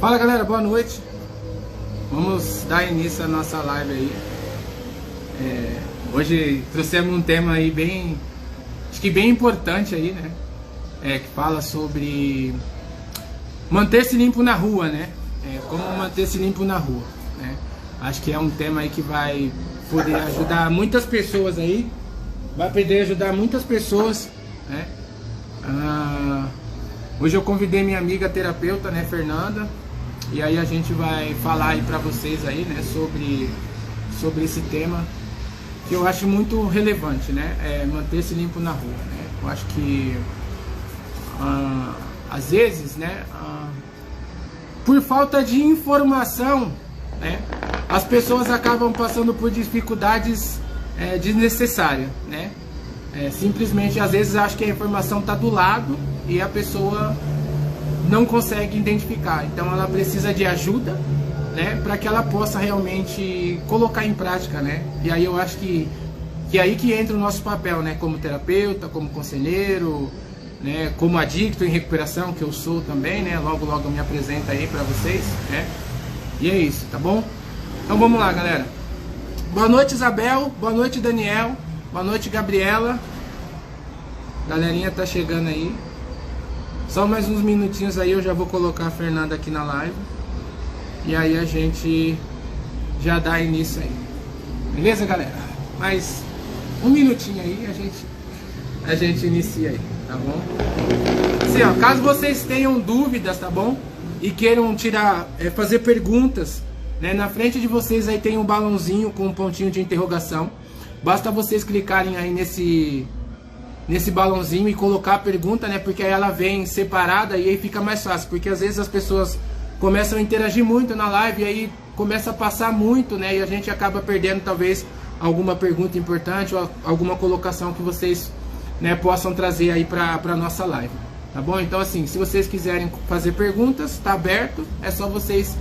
Fala galera, boa noite. Vamos dar início à nossa live aí. Hoje trouxemos um tema aí bem, acho que bem importante aí, né? Que fala sobre manter-se limpo na rua, né? Como manter-se limpo na rua, né? Acho que é um tema aí que vai poder ajudar muitas pessoas aí. Vai poder ajudar muitas pessoas, né? Hoje eu convidei minha amiga terapeuta, né, Fernanda. E aí a gente vai falar aí pra vocês aí, né, sobre esse tema que eu acho muito relevante, né? Manter-se limpo na rua, né? Eu acho que às vezes, né, por falta de informação, né, as pessoas acabam passando por dificuldades desnecessárias, né? Simplesmente às vezes acho que a informação está do lado e a pessoa não consegue identificar, então ela precisa de ajuda, né, para que ela possa realmente colocar em prática, né? E aí eu acho que é aí que entra o nosso papel, né, como terapeuta, como conselheiro, né, como adicto em recuperação, que eu sou também, né? Logo eu me apresento aí para vocês, né? E é isso, tá bom? Então vamos lá, galera. Boa noite, Isabel. Boa noite, Daniel. Boa noite, Gabriela. Galerinha tá chegando aí. Só mais uns minutinhos aí eu já vou colocar a Fernanda aqui na live. E aí a gente já dá início aí. Beleza, galera? Mais um minutinho aí a gente inicia aí, tá bom? Assim, ó, caso vocês tenham dúvidas, tá bom? E queiram fazer perguntas, né? Na frente de vocês aí tem um balãozinho com um pontinho de interrogação. Basta vocês clicarem aí nesse balãozinho e colocar a pergunta, né? Porque aí ela vem separada e aí fica mais fácil. Porque às vezes as pessoas começam a interagir muito na live e aí começa a passar muito, né? E a gente acaba perdendo talvez alguma pergunta importante ou alguma colocação que vocês, né, possam trazer aí para nossa live, tá bom? Então assim, se vocês quiserem fazer perguntas, tá aberto, é só vocês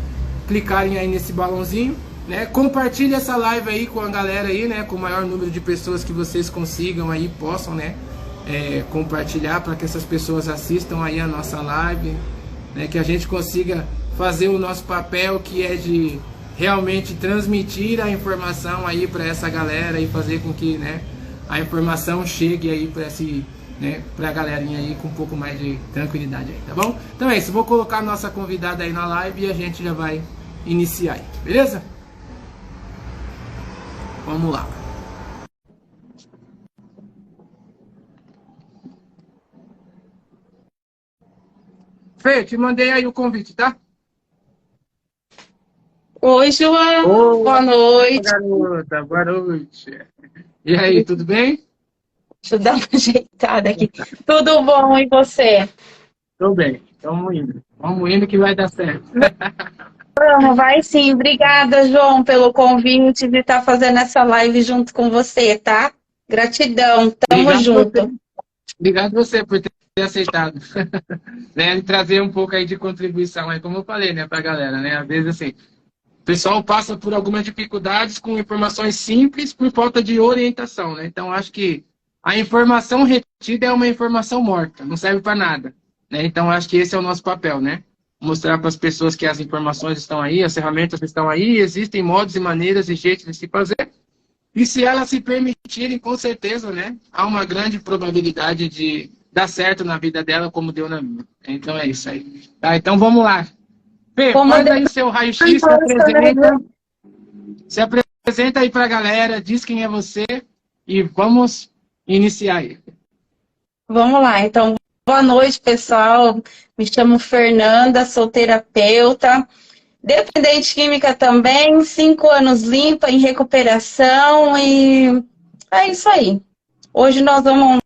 clicarem aí nesse balãozinho, né? Compartilhe essa live aí com a galera aí, né? Com o maior número de pessoas que vocês consigam aí, possam, né? Compartilhar para que essas pessoas assistam aí a nossa live, né? Que a gente consiga fazer o nosso papel, que é de realmente transmitir a informação aí para essa galera e fazer com que, né, a informação chegue aí para né, pra galerinha aí com um pouco mais de tranquilidade aí, tá bom? Então é isso, vou colocar a nossa convidada aí na live e a gente já vai iniciar aí, beleza? Vamos lá. Fê, te mandei aí o convite, tá? Oi, João. Boa noite. Garota, boa noite. E aí, tudo bem? Deixa eu dar uma ajeitada aqui. Tudo bom, e você? Tô bem, estamos indo. Vamos indo que vai dar certo. Vamos, vai sim. Obrigada, João, pelo convite de estar fazendo essa live junto com você, tá? Gratidão, tamo junto. Obrigado você por ter aceitado. Né, trazer um pouco aí de contribuição, aí, como eu falei, né, pra galera, né? Às vezes, assim, o pessoal passa por algumas dificuldades com informações simples por falta de orientação, né? Então, acho que a informação retida é uma informação morta, não serve para nada, né? Então, acho que esse é o nosso papel, né? Mostrar para as pessoas que as informações estão aí, as ferramentas estão aí, existem modos e maneiras e jeitos de se fazer. E se elas se permitirem, com certeza, né? Há uma grande probabilidade de dar certo na vida dela, como deu na minha. Então, é isso aí. Tá, então, vamos lá. Fê, faz aí seu raio-x, se apresenta aí para a galera, diz quem é você e vamos iniciar aí. Vamos lá, então, boa noite, pessoal. Me chamo Fernanda, sou terapeuta, dependente química também, 5 anos limpa, em recuperação e é isso aí. Hoje nós vamos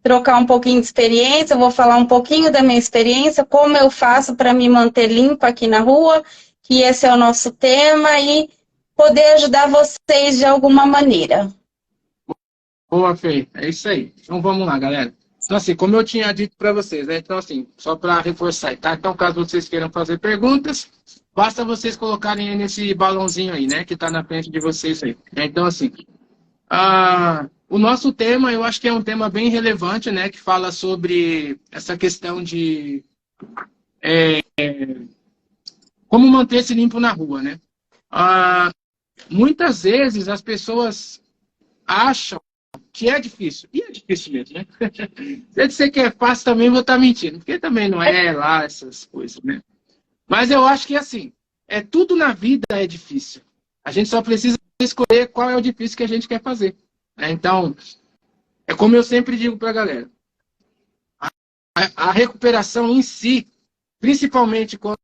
trocar um pouquinho de experiência, eu vou falar um pouquinho da minha experiência, como eu faço para me manter limpa aqui na rua, que esse é o nosso tema, e poder ajudar vocês de alguma maneira. Boa, Fê, é isso aí. Então vamos lá, galera. Então assim, como eu tinha dito para vocês, né? Então assim, só para reforçar, tá? Então caso vocês queiram fazer perguntas, basta vocês colocarem aí nesse balãozinho aí, né? Que está na frente de vocês aí. Então assim, o nosso tema, eu acho que é um tema bem relevante, né? Que fala sobre essa questão de como manter-se limpo na rua, né? Muitas vezes as pessoas acham que é difícil. E é difícil mesmo, né? Se eu disser que é fácil também, vou estar mentindo. Porque também não é lá essas coisas, né? Mas eu acho que assim, tudo na vida é difícil. A gente só precisa escolher qual é o difícil que a gente quer fazer. Né? Então, é como eu sempre digo para a galera. A recuperação em si, principalmente quando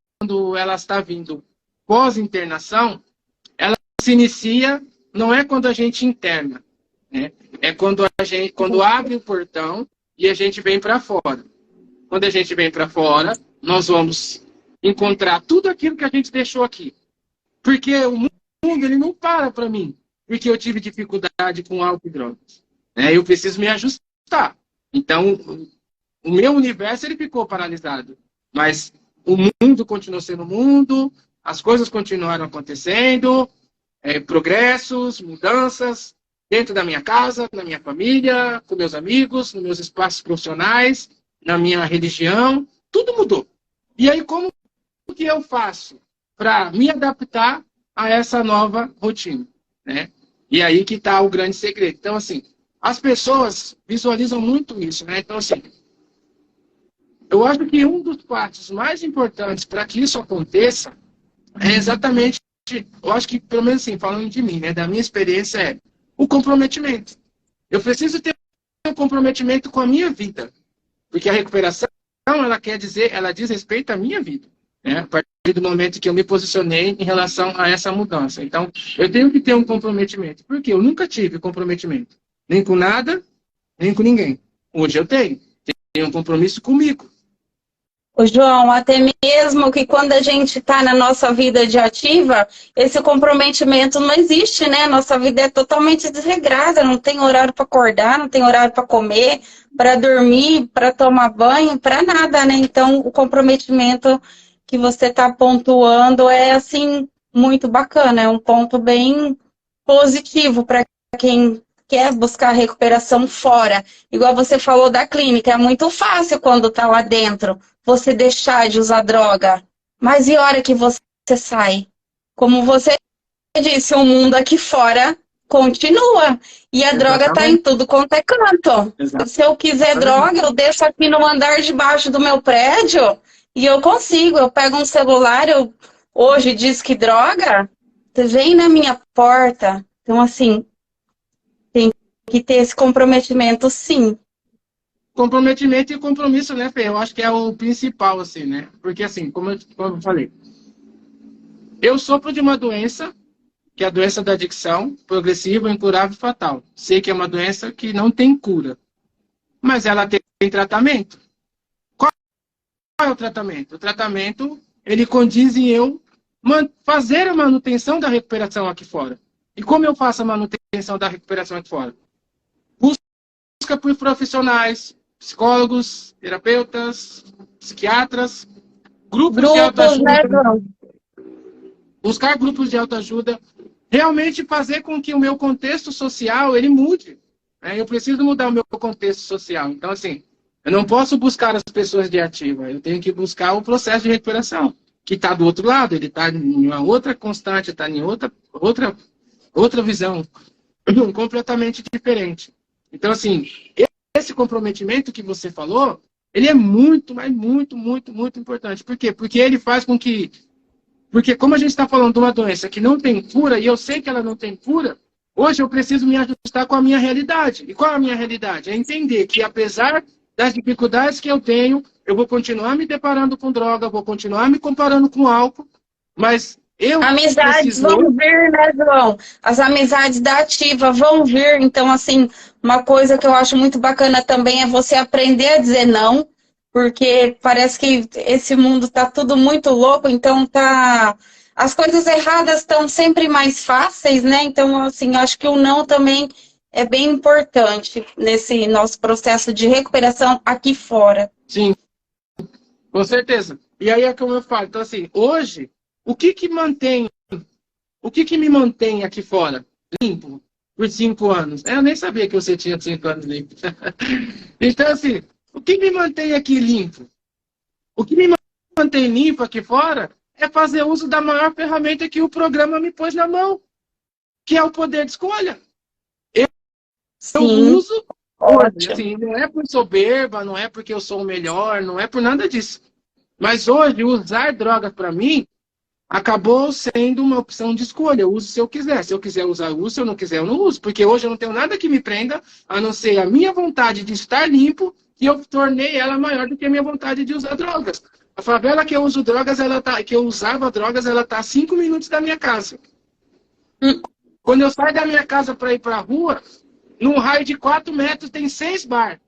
ela está vindo pós-internação, ela se inicia, não é quando a gente interna, né? É quando abre o portão e a gente vem para fora. Quando a gente vem para fora, nós vamos encontrar tudo aquilo que a gente deixou aqui. Porque o mundo ele não para mim, porque eu tive dificuldade com álcool e drogas. Né? Eu preciso me ajustar. Então, o meu universo ele ficou paralisado. Mas o mundo continuou sendo mundo, as coisas continuaram acontecendo, progressos, mudanças, dentro da minha casa, na minha família, com meus amigos, nos meus espaços profissionais, na minha religião, tudo mudou. E aí, como que eu faço para me adaptar a essa nova rotina? Né? E aí que está o grande segredo. Então, assim, as pessoas visualizam muito isso. Né? Então, assim, eu acho que um dos passos mais importantes para que isso aconteça é exatamente, eu acho que, pelo menos assim, falando de mim, né, da minha experiência, o comprometimento. Eu preciso ter um comprometimento com a minha vida. Porque a recuperação, ela diz respeito à minha vida. Né? A partir do momento que eu me posicionei em relação a essa mudança. Então, eu tenho que ter um comprometimento. Porque eu nunca tive comprometimento. Nem com nada, nem com ninguém. Hoje eu tenho. Tenho um compromisso comigo. Ô, João, até mesmo que quando a gente está na nossa vida de ativa, esse comprometimento não existe, né? Nossa vida é totalmente desregrada, não tem horário para acordar, não tem horário para comer, para dormir, para tomar banho, para nada, né? Então, o comprometimento que você está pontuando é, assim, muito bacana, é um ponto bem positivo para quem quer buscar recuperação fora. Igual você falou da clínica, é muito fácil quando está lá dentro você deixar de usar droga. Mas e a hora que você sai? Como você disse, o mundo aqui fora continua. E a droga está em tudo quanto é canto. Se eu quiser droga, eu deixo aqui no andar de baixo do meu prédio e eu consigo. Eu pego um celular, hoje diz que droga, vem na minha porta. Então, assim, tem que ter esse comprometimento, sim. Comprometimento e compromisso, né, Fê? Eu acho que é o principal, assim, né? Porque, assim, como eu falei, eu sofro de uma doença, que é a doença da adicção, progressiva, incurável e fatal. Sei que é uma doença que não tem cura, mas ela tem tratamento. Qual é o tratamento? O tratamento, ele condiz em eu fazer a manutenção da recuperação aqui fora. E como eu faço a manutenção da recuperação aqui fora? Busca por profissionais, psicólogos, terapeutas, psiquiatras, grupos de autoajuda, né? Buscar grupos de autoajuda, realmente fazer com que o meu contexto social ele mude. Né? Eu preciso mudar o meu contexto social. Então, assim, eu não posso buscar as pessoas de ativa, eu tenho que buscar o processo de recuperação, que está do outro lado, ele está em uma outra constante, está em outra visão, completamente diferente. Então, assim, esse comprometimento que você falou, ele é muito, mas muito, muito, muito importante. Por quê? Porque ele faz com que... Porque como a gente está falando de uma doença que não tem cura, e eu sei que ela não tem cura, hoje eu preciso me ajustar com a minha realidade. E qual é a minha realidade? É entender que, apesar das dificuldades que eu tenho, eu vou continuar me deparando com droga, vou continuar me comparando com álcool, mas... Amizades vão vir, né, João? As amizades da ativa vão vir. Então, assim, uma coisa que eu acho muito bacana também é você aprender a dizer não, porque parece que esse mundo tá tudo muito louco, então as coisas erradas estão sempre mais fáceis, né? Então, assim, acho que o não também é bem importante nesse nosso processo de recuperação aqui fora. Sim, com certeza. E aí é como eu falo. Então, assim, hoje... O que me mantém aqui fora limpo por 5 anos? Eu nem sabia que você tinha 5 anos limpo. Então, assim, o que me mantém aqui limpo? O que me mantém limpo aqui fora é fazer uso da maior ferramenta que o programa me pôs na mão, que é o poder de escolha. Eu uso, hoje, assim, não é por soberba, não é porque eu sou o melhor, não é por nada disso. Mas hoje, usar drogas para mim acabou sendo uma opção de escolha. Eu uso se eu quiser. Se eu quiser usar, eu uso. Se eu não quiser, eu não uso. Porque hoje eu não tenho nada que me prenda, a não ser a minha vontade de estar limpo, e eu tornei ela maior do que a minha vontade de usar drogas. A favela que eu uso drogas, que eu usava drogas, ela está a 5 minutos da minha casa. Quando eu saio da minha casa para ir para a rua, num raio de 4 metros tem 6 bar.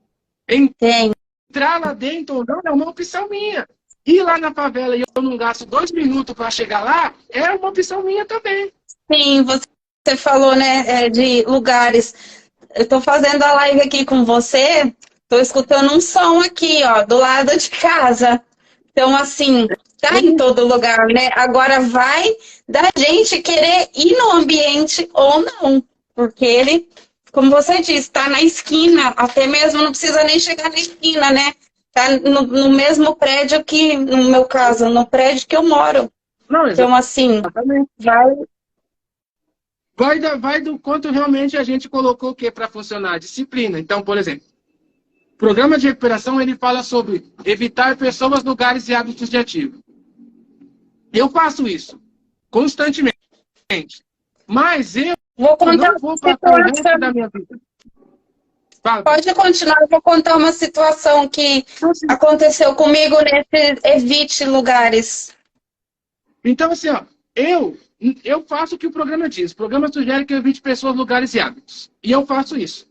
Entrar lá dentro ou não é uma opção minha. Ir lá na favela e eu não gasto 2 minutos para chegar lá, é uma opção minha também. Sim, você falou, né, de lugares. Eu estou fazendo a live aqui com você, estou escutando um som aqui, ó, do lado de casa. Então, assim, tá em todo lugar, né? Agora vai da gente querer ir no ambiente ou não. Porque ele, como você disse, está na esquina, até mesmo não precisa nem chegar na esquina, né? Tá no mesmo prédio que, no meu caso, no prédio que eu moro. Não, então, assim, vai do quanto realmente a gente colocou o que para funcionar? Disciplina. Então, por exemplo, o programa de recuperação, ele fala sobre evitar pessoas, lugares e hábitos de ativo. Eu faço isso constantemente. Mas eu não vou passar o resto da minha vida. Pode continuar, eu vou contar uma situação que aconteceu comigo nesse Evite Lugares. Então, assim, ó, eu faço o que o programa diz. O programa sugere que eu evite pessoas, lugares e hábitos. E eu faço isso.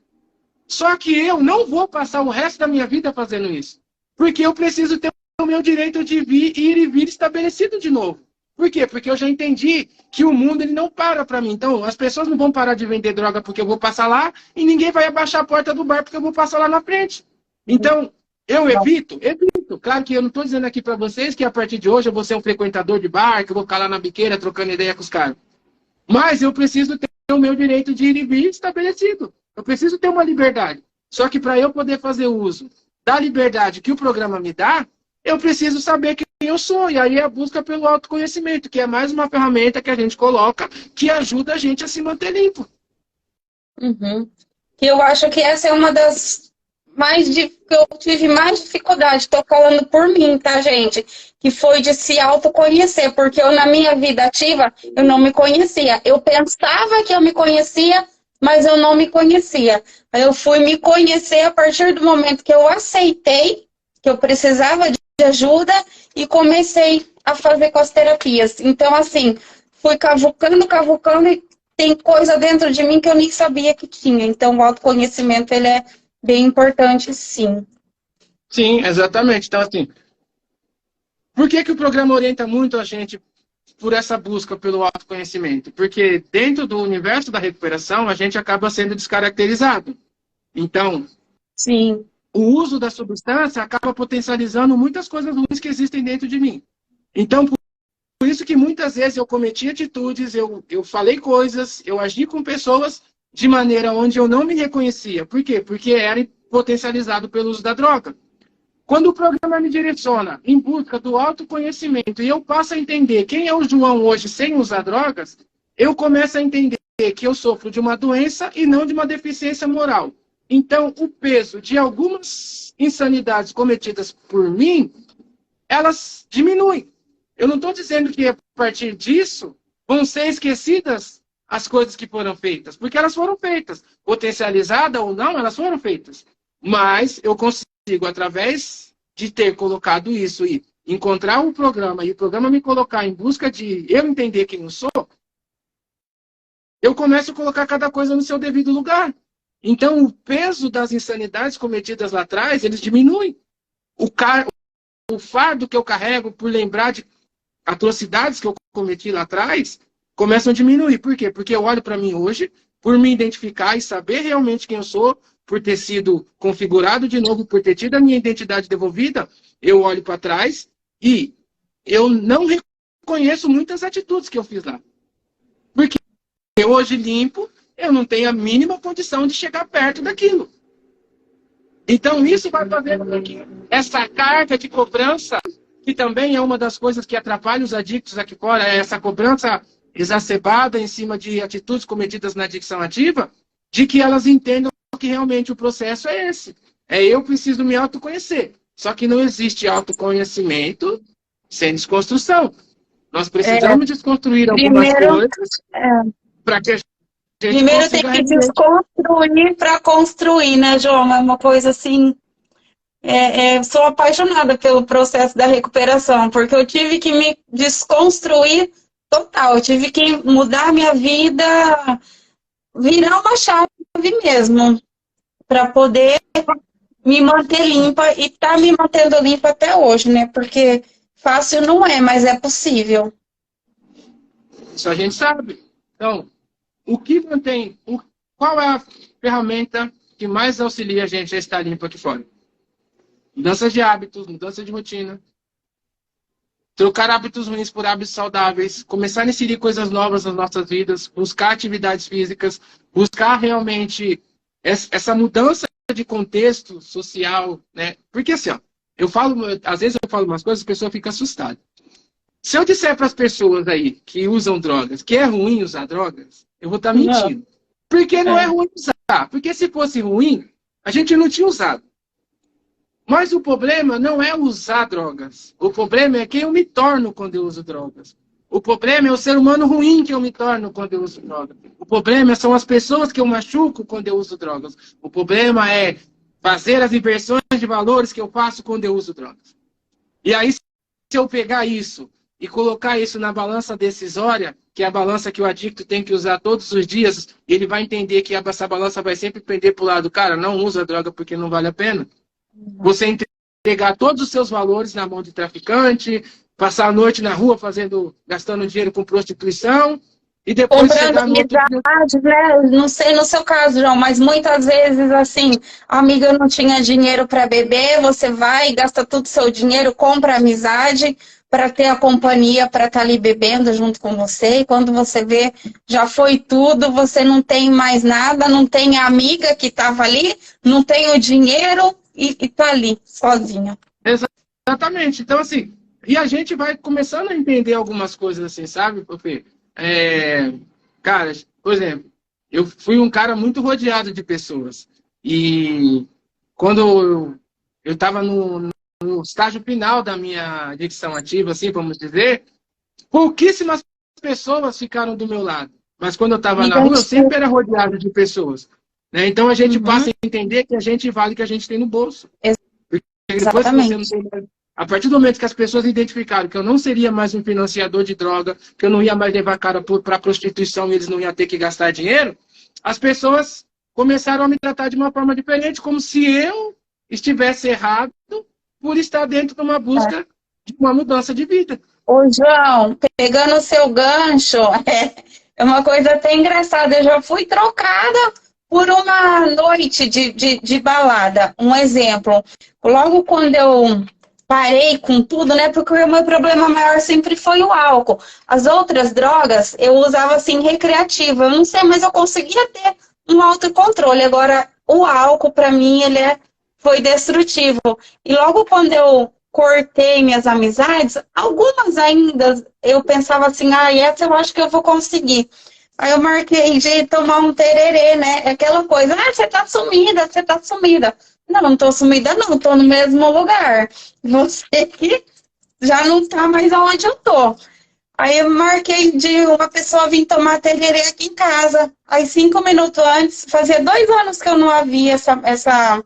Só que eu não vou passar o resto da minha vida fazendo isso. Porque eu preciso ter o meu direito de ir e vir estabelecido de novo. Por quê? Porque eu já entendi que o mundo ele não para mim. Então, as pessoas não vão parar de vender droga porque eu vou passar lá e ninguém vai abaixar a porta do bar porque eu vou passar lá na frente. Então, eu evito. Claro que eu não estou dizendo aqui para vocês que a partir de hoje eu vou ser um frequentador de bar, que eu vou ficar lá na biqueira trocando ideia com os caras. Mas eu preciso ter o meu direito de ir e vir estabelecido. Eu preciso ter uma liberdade. Só que para eu poder fazer uso da liberdade que o programa me dá, eu preciso saber quem eu sou. E aí é a busca pelo autoconhecimento, que é mais uma ferramenta que a gente coloca que ajuda a gente a se manter limpo. Eu acho que essa é uma das que eu tive mais dificuldade. Estou falando por mim, tá, gente? Que foi de se autoconhecer. Porque eu, na minha vida ativa, eu não me conhecia. Eu pensava que eu me conhecia, mas eu não me conhecia. Eu fui me conhecer a partir do momento que eu aceitei que eu precisava de ajuda e comecei a fazer com as terapias. Então, assim, fui cavucando e tem coisa dentro de mim que eu nem sabia que tinha. Então, o autoconhecimento, ele é bem importante, sim. Sim, exatamente. Então, assim, por que o programa orienta muito a gente por essa busca pelo autoconhecimento? Porque dentro do universo da recuperação, a gente acaba sendo descaracterizado. Então, sim, o uso da substância acaba potencializando muitas coisas ruins que existem dentro de mim. Então, por isso que muitas vezes eu cometi atitudes, eu falei coisas, eu agi com pessoas de maneira onde eu não me reconhecia. Por quê? Porque era potencializado pelo uso da droga. Quando o programa me direciona em busca do autoconhecimento e eu passo a entender quem é o João hoje sem usar drogas, eu começo a entender que eu sofro de uma doença e não de uma deficiência moral. Então, o peso de algumas insanidades cometidas por mim, elas diminuem. Eu não estou dizendo que a partir disso vão ser esquecidas as coisas que foram feitas, porque elas foram feitas. Potencializada ou não, elas foram feitas. Mas eu consigo, através de ter colocado isso e encontrar um programa, e o programa me colocar em busca de eu entender quem eu sou, eu começo a colocar cada coisa no seu devido lugar. Então, o peso das insanidades cometidas lá atrás, eles diminuem. O fardo que eu carrego por lembrar de atrocidades que eu cometi lá atrás, começam a diminuir. Por quê? Porque eu olho para mim hoje, por me identificar e saber realmente quem eu sou, por ter sido configurado de novo, por ter tido a minha identidade devolvida, eu olho para trás e eu não reconheço muitas atitudes que eu fiz lá. Porque eu hoje limpo, eu não tenho a mínima condição de chegar perto daquilo. Então, isso vai fazer com que essa carga de cobrança que também é uma das coisas que atrapalha os adictos aqui fora, é essa cobrança exacerbada em cima de atitudes cometidas na adicção ativa, de que elas entendam que realmente o processo é esse. É eu preciso me autoconhecer. Só que não existe autoconhecimento sem desconstrução. Nós precisamos desconstruir algumas coisas para que a gente primeiro tem que desconstruir para construir, né, João? É uma coisa assim... sou apaixonada pelo processo da recuperação, porque eu tive que me desconstruir total. Eu tive que mudar minha vida, virar uma chave mesmo, para poder me manter limpa e tá me mantendo limpa até hoje, né? Porque fácil não é, mas é possível. Isso a gente sabe. Então, o que mantém, qual é a ferramenta que mais auxilia a gente a estar limpo aqui fora? Mudanças de hábitos, mudança de rotina. Trocar hábitos ruins por hábitos saudáveis. Começar a inserir coisas novas nas nossas vidas. Buscar atividades físicas. Buscar realmente essa mudança de contexto social, né? Porque assim, ó, às vezes eu falo umas coisas, a pessoa fica assustada. Se eu disser para as pessoas aí que usam drogas, que é ruim usar drogas, eu vou estar mentindo. Porque não é ruim usar. Porque se fosse ruim, a gente não tinha usado. Mas o problema não é usar drogas. O problema é quem eu me torno quando eu uso drogas. O problema é o ser humano ruim que eu me torno quando eu uso drogas. O problema são as pessoas que eu machuco quando eu uso drogas. O problema é fazer as inversões de valores que eu faço quando eu uso drogas. E aí, se eu pegar isso e colocar isso na balança decisória, que é a balança que o adicto tem que usar todos os dias, ele vai entender que essa balança vai sempre pender para o lado, cara, não usa droga porque não vale a pena. Você entregar todos os seus valores na mão de traficante, passar a noite na rua gastando dinheiro com prostituição e depois comprando amizade, né? Não sei no seu caso, João, mas muitas vezes assim, a amiga não tinha dinheiro para beber, você vai e gasta todo o seu dinheiro, compra amizade para ter a companhia, para estar ali bebendo junto com você, e quando você vê, já foi tudo, você não tem mais nada, não tem a amiga que estava ali, não tem o dinheiro e tá ali, sozinha. Exatamente. Então, assim, e a gente vai começando a entender algumas coisas assim, sabe, Fê? Cara, por exemplo, eu fui um cara muito rodeado de pessoas. E quando eu estava no estágio final da minha adicção ativa, assim, vamos dizer, pouquíssimas pessoas ficaram do meu lado. Mas quando eu estava na rua, eu sempre era rodeado de pessoas. Né? Então a gente passa a entender que a gente vale o que a gente tem no bolso. Exatamente. A partir do momento que as pessoas identificaram que eu não seria mais um financiador de droga, que eu não ia mais levar cara para prostituição e eles não iam ter que gastar dinheiro, as pessoas começaram a me tratar de uma forma diferente, como se eu estivesse errado por estar dentro de uma busca de uma mudança de vida. Ô, João, pegando o seu gancho, é uma coisa até engraçada. Eu já fui trocada por uma noite de balada. Um exemplo, logo quando eu parei com tudo, né? Porque o meu problema maior sempre foi o álcool. As outras drogas eu usava assim recreativa. Eu não sei, mas eu conseguia ter um autocontrole. Agora, o álcool, para mim, foi destrutivo. E logo quando eu cortei minhas amizades, algumas ainda eu pensava assim, essa eu acho que eu vou conseguir. Aí eu marquei de tomar um tererê, né? Aquela coisa, você tá sumida, você tá sumida. Não tô sumida não, tô no mesmo lugar. Você que já não tá mais aonde eu tô. Aí eu marquei de uma pessoa vir tomar tererê aqui em casa. Aí 5 minutos antes, fazia 2 anos que eu não havia essa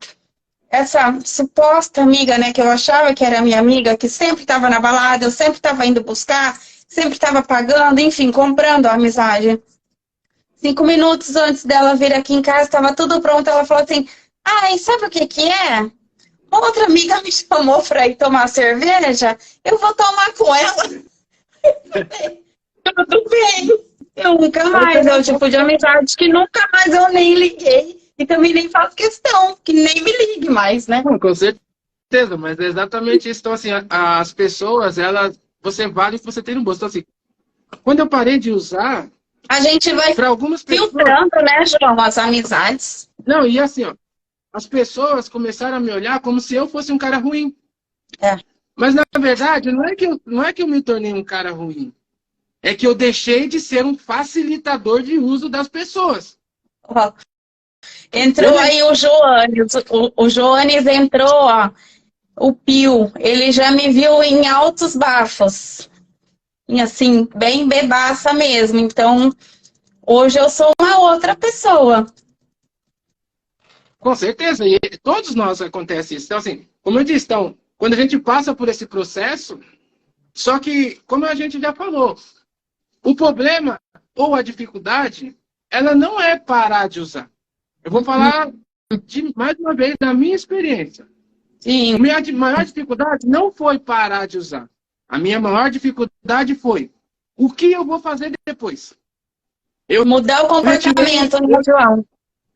suposta amiga, né? Que eu achava que era minha amiga, que sempre estava na balada, eu sempre estava indo buscar, sempre estava pagando, enfim, comprando a amizade. 5 minutos antes dela vir aqui em casa, estava tudo pronto, ela falou assim, e sabe o que que é? Uma outra amiga me chamou para ir tomar cerveja, eu vou tomar com ela. Tudo bem. Eu nunca mais, é o tipo de amizade que nunca mais eu nem liguei. E também nem faço questão, que nem me ligue mais, né? Com certeza, mas é exatamente isso. Então, assim, as pessoas, você vale o que você tem no bolso. Então, assim, quando eu parei de usar... A gente vai filtrando, né, João, as amizades. Não, e assim, ó, as pessoas começaram a me olhar como se eu fosse um cara ruim. Mas, na verdade, não é que eu me tornei um cara ruim. É que eu deixei de ser um facilitador de uso das pessoas. Ó, entrou aí o Joanes. O Joanes entrou, ó. O Pio. Ele já me viu em altos bafos. E assim, bem bebaça mesmo. Então, hoje eu sou uma outra pessoa. Com certeza. E todos nós acontece isso. Então, assim, como eu disse, então, quando a gente passa por esse processo, só que, como a gente já falou, o problema ou a dificuldade, ela não é parar de usar. Eu vou falar mais uma vez da minha experiência. Sim. A minha maior dificuldade não foi parar de usar. A minha maior dificuldade foi o que eu vou fazer depois. Mudar o comportamento, né, João?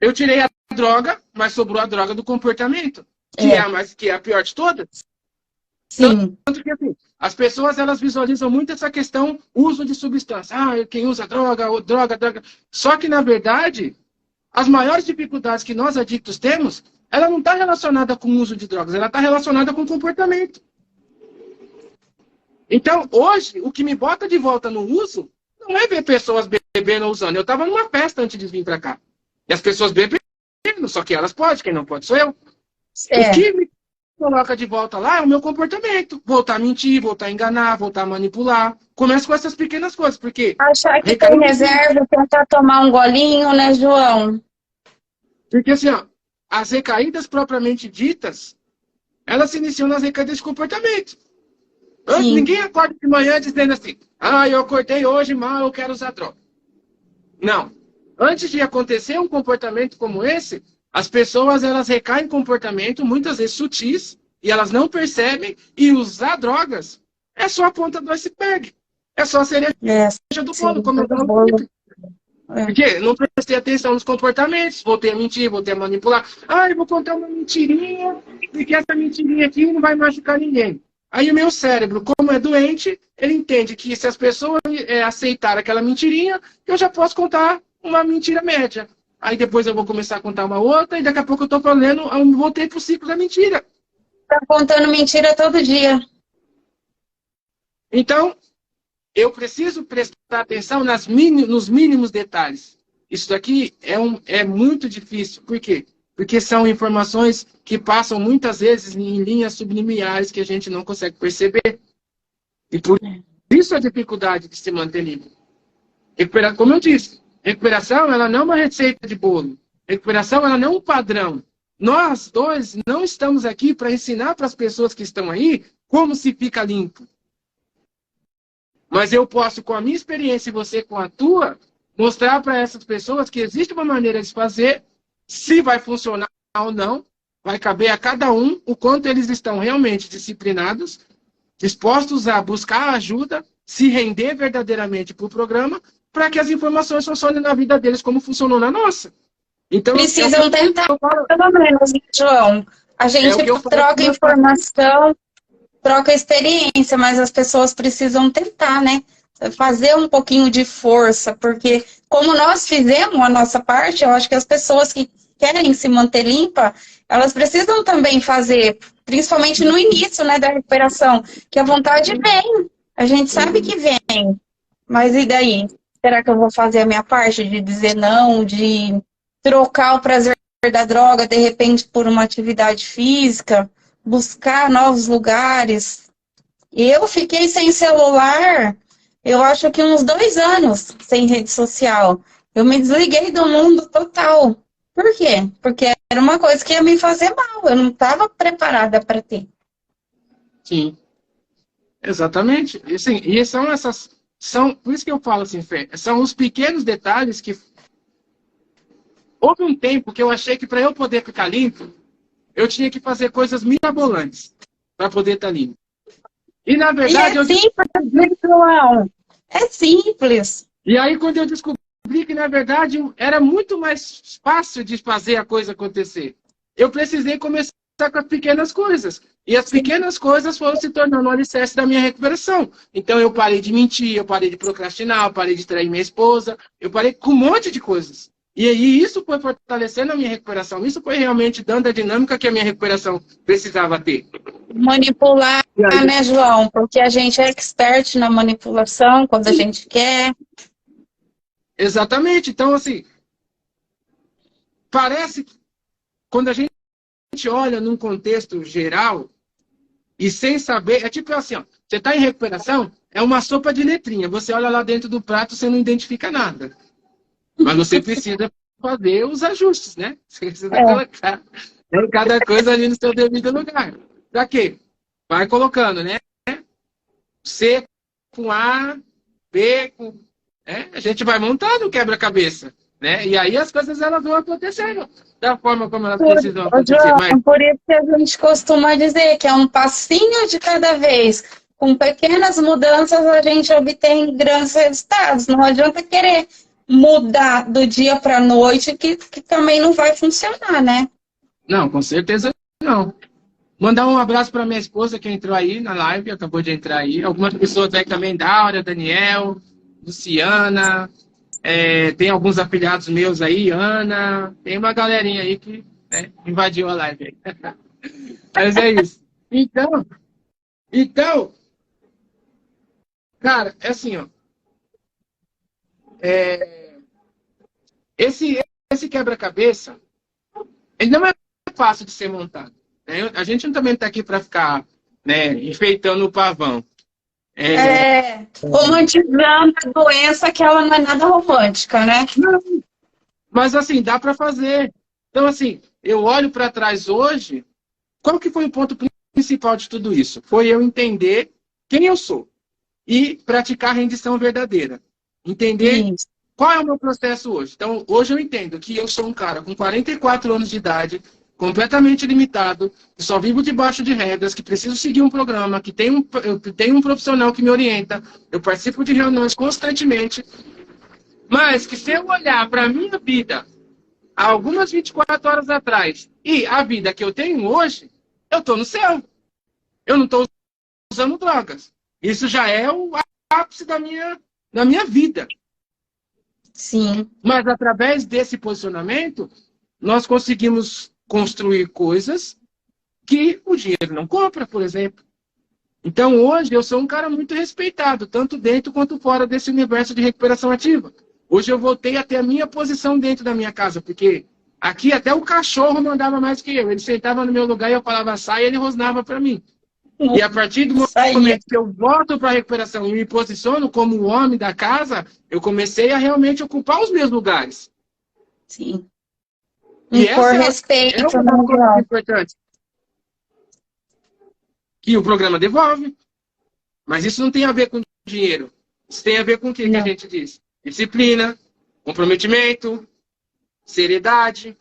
Eu tirei a droga, mas sobrou a droga do comportamento, que é a pior de todas. Sim. Tanto que, assim, as pessoas elas visualizam muito essa questão uso de substância. Ah, quem usa droga, droga. Só que, na verdade, as maiores dificuldades que nós adictos temos, ela não está relacionada com o uso de drogas, ela está relacionada com o comportamento. Então, hoje, o que me bota de volta no uso não é ver pessoas bebendo ou usando. Eu estava numa festa antes de vir para cá. E as pessoas bebendo, só que elas podem, quem não pode sou eu. O que me coloca de volta lá é o meu comportamento. Voltar a mentir, voltar a enganar, voltar a manipular. Começa com essas pequenas coisas, porque... Achar que tem reserva, tentar tomar um golinho, né, João? Porque, assim, ó, as recaídas propriamente ditas, elas se iniciam nas recaídas de comportamento. Ninguém acorda de manhã dizendo assim, eu acordei hoje mal, eu quero usar droga. Não. Antes de acontecer um comportamento como esse, as pessoas elas recaem em comportamento, muitas vezes sutis, e elas não percebem, e usar drogas é só a ponta do iceberg. É só a cereja do bolo, como eu falo. Porque não prestei atenção nos comportamentos, voltei a mentir, voltei a manipular. Eu vou contar uma mentirinha, porque essa mentirinha aqui não vai machucar ninguém. Aí o meu cérebro, como é doente, ele entende que se as pessoas aceitarem aquela mentirinha, eu já posso contar uma mentira média. Aí depois eu vou começar a contar uma outra, e daqui a pouco eu estou falando, eu voltei para o ciclo da mentira. Tá contando mentira todo dia. Então, eu preciso prestar atenção nos mínimos detalhes. Isso daqui é muito difícil. Por quê? Porque são informações que passam muitas vezes em linhas subliminares que a gente não consegue perceber. E por isso a dificuldade de se manter limpo. Como eu disse, recuperação ela não é uma receita de bolo. Recuperação ela não é um padrão. Nós dois não estamos aqui para ensinar para as pessoas que estão aí como se fica limpo. Mas eu posso, com a minha experiência e você com a tua, mostrar para essas pessoas que existe uma maneira de fazer, se vai funcionar ou não, vai caber a cada um o quanto eles estão realmente disciplinados, dispostos a buscar ajuda, se render verdadeiramente para o programa, para que as informações funcionem na vida deles como funcionou na nossa. Então, precisam tentar, pelo menos, João. A gente troca informação, troca experiência, mas as pessoas precisam tentar, né? Fazer um pouquinho de força, porque como nós fizemos a nossa parte, eu acho que as pessoas que querem se manter limpa, elas precisam também fazer, principalmente no início, né, da recuperação, que a vontade vem, a gente sabe que vem, mas e daí? Será que eu vou fazer a minha parte de dizer não, de trocar o prazer da droga, de repente, por uma atividade física, buscar novos lugares? Eu fiquei sem celular, eu acho que uns 2 anos sem rede social. Eu me desliguei do mundo total. Por quê? Porque era uma coisa que ia me fazer mal. Eu não estava preparada para ter. Sim. Exatamente. E, assim, e por isso que eu falo assim, Fê, são os pequenos detalhes que... Houve um tempo que eu achei que para eu poder ficar limpo, eu tinha que fazer coisas mirabolantes para poder estar limpo. E, na verdade... simples, João. É simples. E aí, quando eu descobri que, na verdade, era muito mais fácil de fazer a coisa acontecer, eu precisei começar com as pequenas coisas. E as pequenas coisas foram se tornando o alicerce da minha recuperação. Então, eu parei de mentir, eu parei de procrastinar, eu parei de trair minha esposa, eu parei com um monte de coisas. E aí, isso foi fortalecendo a minha recuperação. Isso foi realmente dando a dinâmica que a minha recuperação precisava ter. Manipular E aí, né, João? Porque a gente é expert na manipulação quando a gente quer. exatamente. Então, assim, parece que quando a gente olha num contexto geral e sem saber, é tipo assim, ó, você está em recuperação, é uma sopa de letrinha. Você olha lá dentro do prato, você não identifica nada. Mas você precisa fazer os ajustes, né? Você precisa colocar cada coisa ali no seu devido lugar. Pra quê? Vai colocando, né? C com A, B com... A gente vai montando o quebra-cabeça, né? E aí as coisas elas vão acontecendo da forma como elas precisam acontecer. Mas... João, por isso que a gente costuma dizer que é um passinho de cada vez. Com pequenas mudanças a gente obtém grandes resultados. Não adianta querer mudar do dia para a noite, que também não vai funcionar, né? Não, com certeza não. Mandar um abraço para minha esposa que entrou aí na live, acabou de entrar aí. Algumas pessoas aí também, Daura, Daniel, Luciana, tem alguns afiliados meus aí, Ana, tem uma galerinha aí que invadiu a live aí. Mas é isso. Então, cara, é assim, ó. Esse quebra-cabeça, ele não é fácil de ser montado. Né? A gente também está aqui para ficar enfeitando o pavão. Romantizando a doença, que ela não é nada romântica, né? Não, mas assim, dá para fazer. Então, assim, eu olho para trás hoje, qual que foi o ponto principal de tudo isso? Foi eu entender quem eu sou e praticar a rendição verdadeira. Entender qual é o meu processo hoje. Então, hoje eu entendo que eu sou um cara com 44 anos de idade, completamente limitado, que só vivo debaixo de regras, que preciso seguir um programa, que eu tenho um profissional que me orienta, eu participo de reuniões constantemente, mas que se eu olhar para a minha vida há algumas 24 horas atrás e a vida que eu tenho hoje, eu estou no céu. Eu não estou usando drogas. Isso já é o ápice da minha vida. Sim. Mas através desse posicionamento, nós conseguimos construir coisas que o dinheiro não compra, por exemplo. Então, hoje, eu sou um cara muito respeitado, tanto dentro quanto fora desse universo de recuperação ativa. Hoje eu voltei a ter a minha posição dentro da minha casa, porque aqui até o cachorro mandava mais que eu. Ele sentava no meu lugar e eu falava sai e ele rosnava para mim. E a partir do momento que eu volto para a recuperação e me posiciono como o homem da casa, eu comecei a realmente ocupar os meus lugares. Sim. E por respeito, é uma coisa importante. Que o programa devolve. Mas isso não tem a ver com dinheiro. Isso tem a ver com o que a gente diz? Disciplina, comprometimento, seriedade.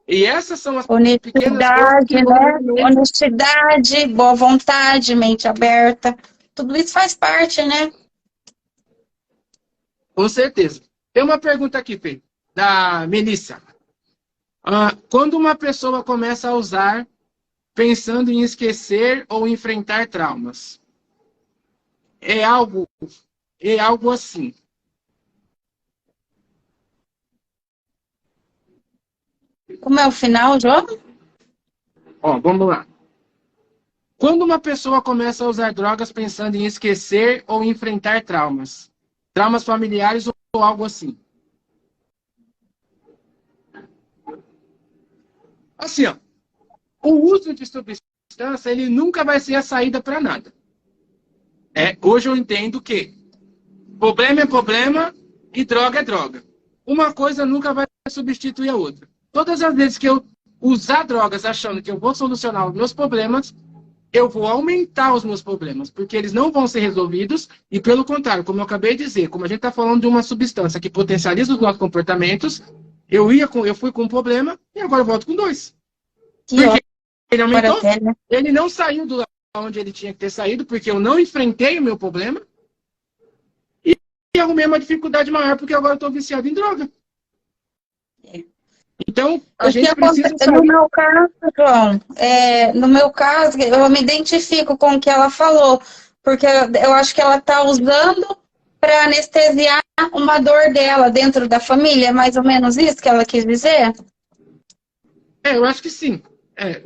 E essas são as pequenas coisas que né? Honestidade, boa vontade, mente aberta. Tudo isso faz parte, né? Com certeza. Tem uma pergunta aqui, Fê, da Melissa. Quando uma pessoa começa a usar pensando em esquecer ou enfrentar traumas, é algo assim. Como é o final, João? Vamos lá. Quando uma pessoa começa a usar drogas pensando em esquecer ou enfrentar traumas familiares ou algo assim. Assim, o uso de substância, ele nunca vai ser a saída para nada. Hoje eu entendo que problema é problema e droga é droga. Uma coisa nunca vai substituir a outra. Todas as vezes que eu usar drogas achando que eu vou solucionar os meus problemas, eu vou aumentar os meus problemas, porque eles não vão ser resolvidos e, pelo contrário, como eu acabei de dizer, como a gente está falando de uma substância que potencializa os nossos comportamentos, eu fui com um problema e agora eu volto com dois. Porque ele aumentou, ele não saiu do lugar onde ele tinha que ter saído, porque eu não enfrentei o meu problema e arrumei uma dificuldade maior, porque agora eu estou viciado em droga. Então, a gente precisa sair... No meu caso, João, no meu caso, eu me identifico com o que ela falou, porque eu acho que ela está usando para anestesiar uma dor dela dentro da família, é mais ou menos isso que ela quis dizer? Eu acho que sim.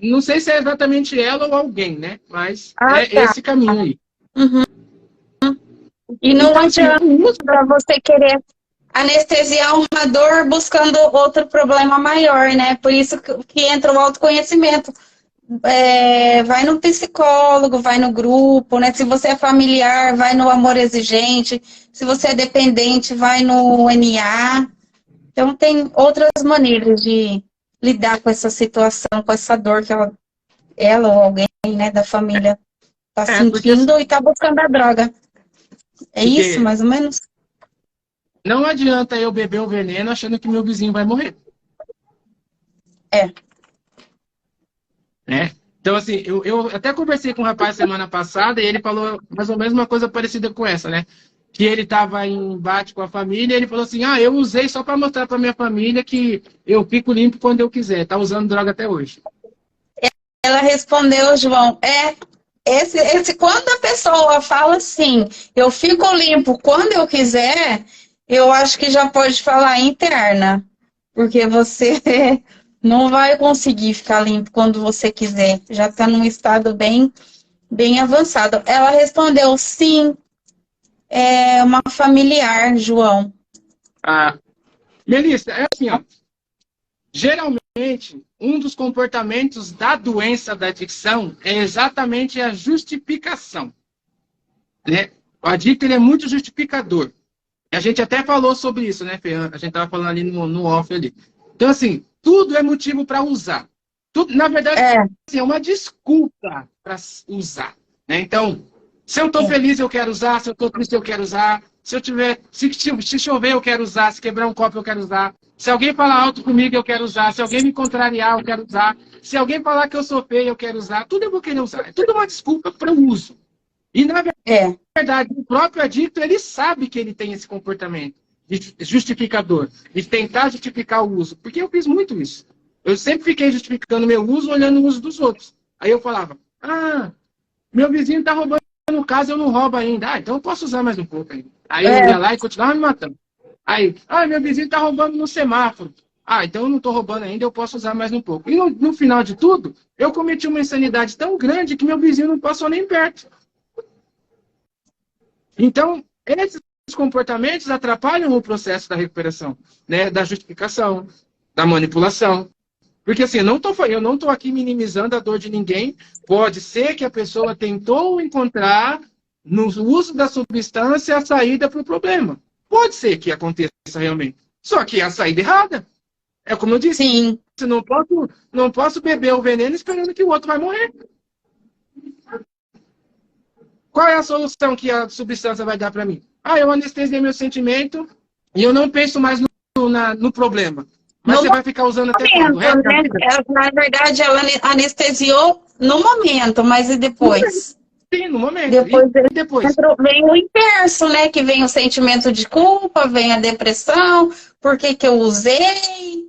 Não sei se é exatamente ela ou alguém, né? Mas Ah, é tá. esse caminho aí. Uhum. E não Então, assim, adianta você querer anestesiar uma dor buscando outro problema maior, né? Por isso que entra o autoconhecimento. Vai no psicólogo, vai no grupo, né? Se você é familiar, vai no amor exigente. Se você é dependente, vai no NA. Então, tem outras maneiras de lidar com essa situação, com essa dor que ela ou alguém, né, da família está porque assim, sentindo e está buscando a droga. É isso, porque mais ou menos? não adianta eu beber o veneno achando que meu vizinho vai morrer, É. né? Então, assim, eu até conversei com um rapaz semana passada e ele falou mais ou menos uma coisa parecida com essa, né? Que ele estava em embate com a família e ele falou assim, eu usei só para mostrar para minha família que eu fico limpo quando eu quiser. Tá usando droga até hoje. Ela respondeu, João, quando a pessoa fala assim, eu fico limpo quando eu quiser, eu acho que já pode falar interna, porque você não vai conseguir ficar limpo quando você quiser, já está num estado bem, bem avançado. Ela respondeu, sim, é uma familiar, João. Ah, Melissa, é assim, ó. Geralmente, um dos comportamentos da doença da adicção é exatamente a justificação, né? O adicto ele é muito justificador. A gente até falou sobre isso, né, Fê? A gente estava falando ali no off ali. Então, assim, tudo é motivo para usar. Tudo, na verdade, assim, é uma desculpa para usar, né? Então, se eu estou feliz, eu quero usar. Se eu estou triste, eu quero usar. Se chover, eu quero usar. Se quebrar um copo, eu quero usar. Se alguém falar alto comigo, eu quero usar. Se alguém me contrariar, eu quero usar. Se alguém falar que eu sou feio, eu quero usar. Tudo eu vou querer usar. É tudo uma desculpa para o uso. E, na verdade, o próprio adicto, ele sabe que ele tem esse comportamento justificador, de tentar justificar o uso. Porque eu fiz muito isso. Eu sempre fiquei justificando meu uso, olhando o uso dos outros. Aí eu falava, meu vizinho está roubando no caso, eu não roubo ainda. Então eu posso usar mais um pouco ainda. Aí eu ia lá e continuava me matando. Aí, meu vizinho está roubando no semáforo. Então eu não estou roubando ainda, eu posso usar mais um pouco. E no final de tudo, eu cometi uma insanidade tão grande que meu vizinho não passou nem perto. Então, esses comportamentos atrapalham o processo da recuperação, né? Da justificação, da manipulação. Porque assim, eu não estou aqui minimizando a dor de ninguém. Pode ser que a pessoa tentou encontrar, no uso da substância, a saída para o problema. Pode ser que aconteça realmente. Só que é a saída errada. É como eu disse, Sim. Não posso beber o veneno esperando que o outro vai morrer. Qual é a solução que a substância vai dar para mim? Eu anestesiei meu sentimento e eu não penso mais no problema. Mas você vai ficar usando até quando? O resto da vida? Na verdade, ela anestesiou no momento, mas e depois? Sim, no momento. Depois vem o inverso, né? Que vem o sentimento de culpa, vem a depressão, por que eu usei?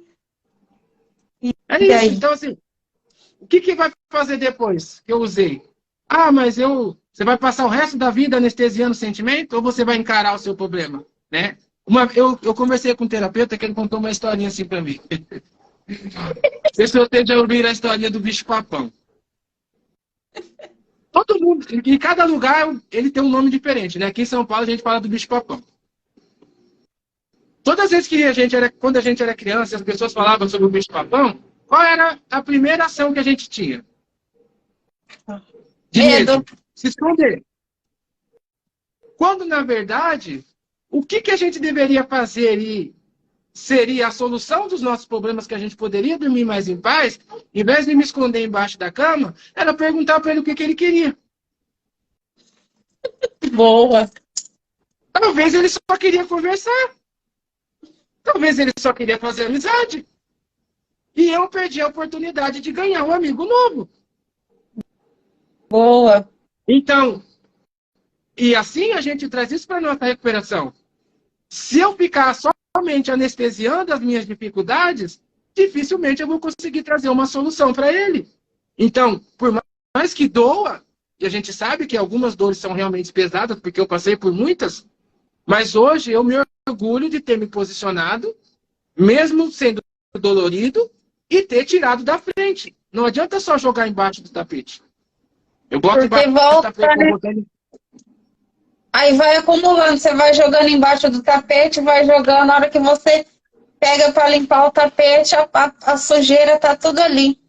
É isso. Aí? Então, assim, o que vai fazer depois que eu usei? Mas você vai passar o resto da vida anestesiando o sentimento ou você vai encarar o seu problema, né? Eu conversei com um terapeuta que ele contou uma historinha assim para mim. Não sei se vocês já ouviram a historinha do bicho-papão. Todo mundo, em cada lugar, ele tem um nome diferente, né? Aqui em São Paulo a gente fala do bicho-papão. Todas as vezes que quando a gente era criança, as pessoas falavam sobre o bicho-papão, qual era a primeira ação que a gente tinha? De medo. Se esconder. Quando, na verdade, o que a gente deveria fazer e seria a solução dos nossos problemas, que a gente poderia dormir mais em paz, em vez de me esconder embaixo da cama, era perguntar para ele o que ele queria. Boa. Talvez ele só queria conversar. Talvez ele só queria fazer amizade. E eu perdi a oportunidade de ganhar um amigo novo. Boa. Então, e assim a gente traz isso para a nossa recuperação. Se eu ficar somente anestesiando as minhas dificuldades, dificilmente eu vou conseguir trazer uma solução para ele. Então, por mais que doa, e a gente sabe que algumas dores são realmente pesadas, porque eu passei por muitas, mas hoje eu me orgulho de ter me posicionado, mesmo sendo dolorido, e ter tirado da frente. Não adianta só jogar embaixo do tapete. Eu boto Porque embaixo do volta, tapete, né? Aí vai acumulando, você vai jogando embaixo do tapete, vai jogando, na hora que você pega para limpar o tapete, a sujeira tá tudo ali.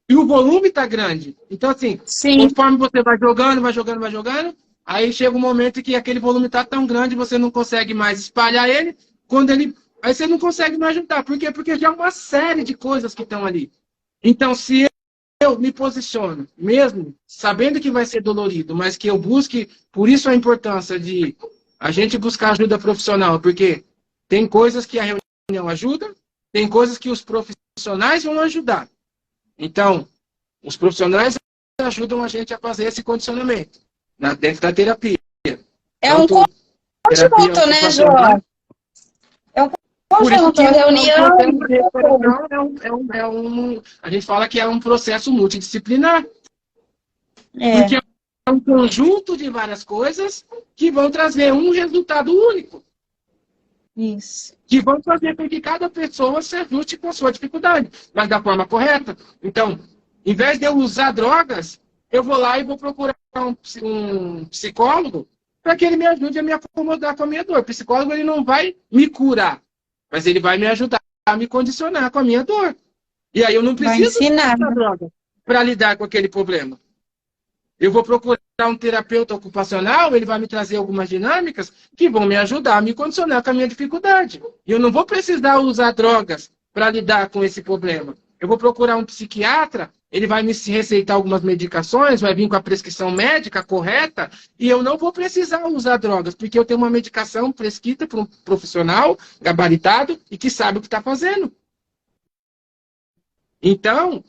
e o volume tá grande. Então, assim, Sim, conforme você vai jogando, vai jogando, vai jogando, aí chega um momento que aquele volume tá tão grande, você não consegue mais espalhar ele, quando ele. Aí você não consegue mais juntar. Por quê? Porque já é uma série de coisas que estão ali. Então, se eu me posiciono, mesmo sabendo que vai ser dolorido, mas que eu busque, por isso a importância de a gente buscar ajuda profissional, porque tem coisas que a reunião ajuda, tem coisas que os profissionais vão ajudar. Então, os profissionais ajudam a gente a fazer esse condicionamento dentro da terapia. é um Tanto terapia conjunto, né, ocupacional. João? É um Por isso conjunto, que o reunião. processo de recuperação a gente fala que é um processo multidisciplinar, É, porque é um conjunto de várias coisas que vão trazer um resultado único, isso. que vão fazer com que cada pessoa se ajuste com a sua dificuldade, mas da forma correta. Então, em vez de eu usar drogas, eu vou lá e vou procurar um psicólogo para que ele me ajude a me acomodar com a minha dor. O psicólogo ele não vai me curar, mas ele vai me ajudar a me condicionar com a minha dor. E aí eu não Vai preciso ensinar. usar droga para lidar com aquele problema. Eu vou procurar um terapeuta ocupacional, ele vai me trazer algumas dinâmicas que vão me ajudar a me condicionar com a minha dificuldade. E eu não vou precisar usar drogas para lidar com esse problema. Eu vou procurar um psiquiatra, ele vai me receitar algumas medicações, vai vir com a prescrição médica correta, e eu não vou precisar usar drogas, porque eu tenho uma medicação prescrita por um profissional gabaritado e que sabe o que está fazendo. Então,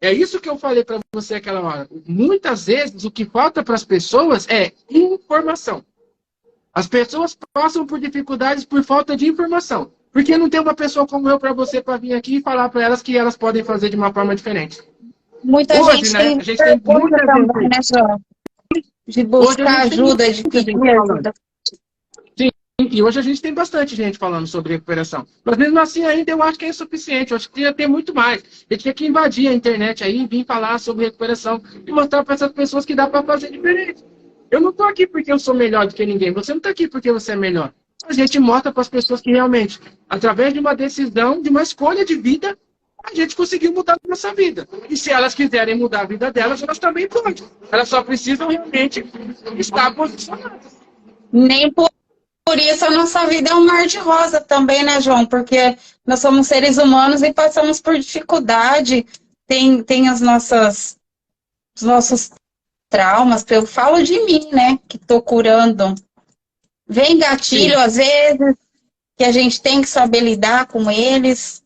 é isso que eu falei para você aquela hora. Muitas vezes o que falta para as pessoas é informação. As pessoas passam por dificuldades por falta de informação. Porque não tem uma pessoa como eu para você para vir aqui e falar para elas que elas podem fazer de uma forma diferente. Muita Hoje, gente né? tem A gente tem vergonha muita também, gente. né, João? De Hoje a buscar gente tem ajuda, de muita gente pedir falando. ajuda. Sim, e hoje a gente tem bastante gente falando sobre recuperação. Mas mesmo assim ainda eu acho que é insuficiente. Eu acho que tinha que ter muito mais. A gente tinha que invadir a internet aí e vir falar sobre recuperação e mostrar para essas pessoas que dá para fazer diferente. Eu não estou aqui porque eu sou melhor do que ninguém. Você não está aqui porque você é melhor. A gente mostra para as pessoas que realmente, através de uma decisão, de uma escolha de vida, a gente conseguiu mudar a nossa vida. E se elas quiserem mudar a vida delas, elas também podem. Elas só precisam realmente estar posicionadas. Nem por isso a nossa vida é um mar de rosa também, né, João? Porque nós somos seres humanos e passamos por dificuldade. Tem os nossos traumas. Eu falo de mim, né, que estou curando. Vem Sim. gatilho, às vezes, que a gente tem que saber lidar com eles.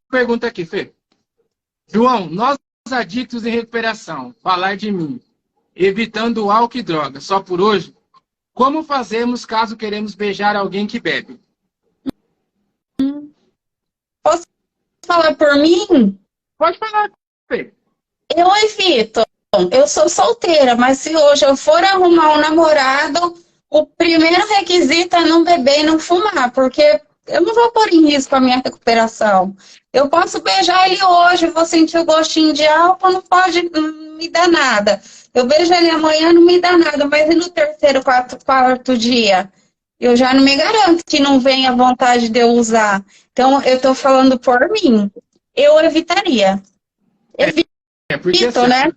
Pergunta aqui, Fê. João, nós adictos em recuperação, falar de mim, evitando álcool e droga, só por hoje, como fazemos caso queremos beijar alguém que bebe? Posso falar por mim? Pode falar, Fê. Eu evito. Eu sou solteira, mas se hoje eu for arrumar um namorado, o primeiro requisito é não beber e não fumar, porque eu não vou pôr em risco a minha recuperação. Eu posso beijar ele hoje, vou sentir o gostinho de álcool, não pode me dar nada. Eu beijo ele amanhã, não me dá nada, mas e no terceiro, quarto dia? Eu já não me garanto que não venha a vontade de eu usar. Então, eu estou falando por mim. Eu evitaria. Evito, Porque assim, né?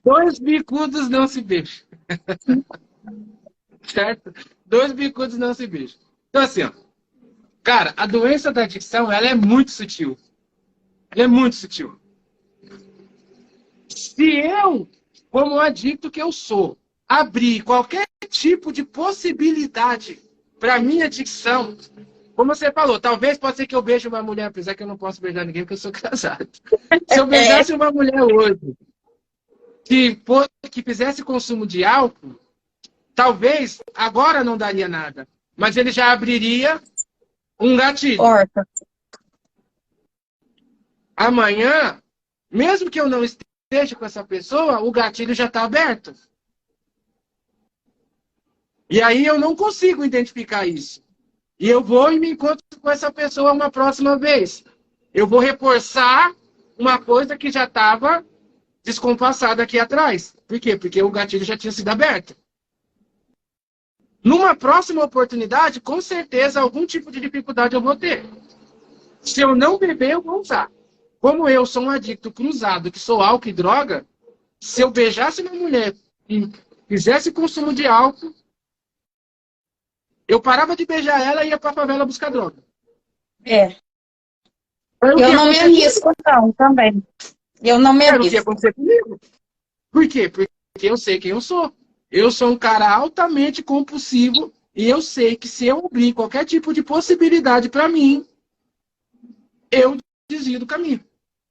dois bicudos não se beijam. Certo? Dois bicudos não se beijam. Então assim, ó, cara, a doença da adicção, ela é muito sutil. Ela é muito sutil. Se eu, como adicto que eu sou, abrir qualquer tipo de possibilidade para minha adicção, como você falou, talvez pode ser que eu beije uma mulher, apesar que eu não posso beijar ninguém porque eu sou casado. Se eu beijasse uma mulher hoje que fizesse consumo de álcool, talvez agora não daria nada, mas ele já abriria um gatilho. Porta. Amanhã, mesmo que eu não esteja com essa pessoa, o gatilho já está aberto. E aí eu não consigo identificar isso. E eu vou e me encontro com essa pessoa uma próxima vez. Eu vou reforçar uma coisa que já estava descompassada aqui atrás. Por quê? Porque o gatilho já tinha sido aberto. Numa próxima oportunidade, com certeza, algum tipo de dificuldade eu vou ter. Se eu não beber, eu vou usar. Como eu sou um adicto cruzado, que sou álcool e droga, se eu beijasse uma mulher e fizesse consumo de álcool, eu parava de beijar ela e ia para a favela buscar droga. É. Eu não me arrisco, não, também. Eu não me arrisco. Era o que ia acontecer comigo. Por quê? Porque eu sei quem eu sou. Eu sou um cara altamente compulsivo e eu sei que se eu abrir qualquer tipo de possibilidade para mim, eu desvio do caminho.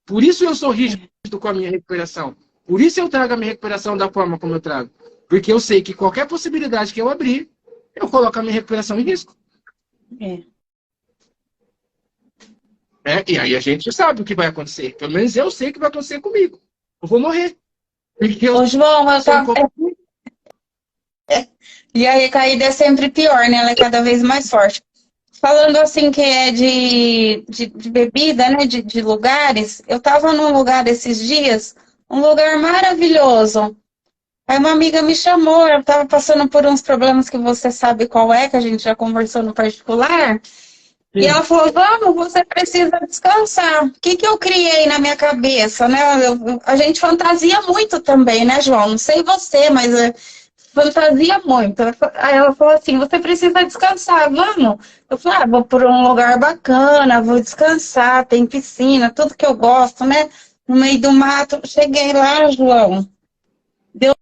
Por isso eu sou rígido com a minha recuperação. Por isso eu trago a minha recuperação da forma como eu trago. Porque eu sei que qualquer possibilidade que eu abrir, eu coloco a minha recuperação em risco. E aí a gente sabe o que vai acontecer. Pelo menos eu sei o que vai acontecer comigo. Eu vou morrer. Porque Ô, João, e a recaída é sempre pior, né? Ela é cada vez mais forte. Falando assim que é de bebida, né? De lugares, eu tava num lugar esses dias, um lugar maravilhoso. Aí uma amiga me chamou, eu tava passando por uns problemas que você sabe qual é, que a gente já conversou no particular. Sim. E ela falou, vamos, você precisa descansar. O que eu criei na minha cabeça, né? A gente fantasia muito também, né, João? Não sei você, mas fantasia muito. Aí ela falou assim, você precisa descansar, vamos? Eu falei, vou por um lugar bacana, vou descansar, tem piscina, tudo que eu gosto, né? No meio do mato. Cheguei lá, João. Deu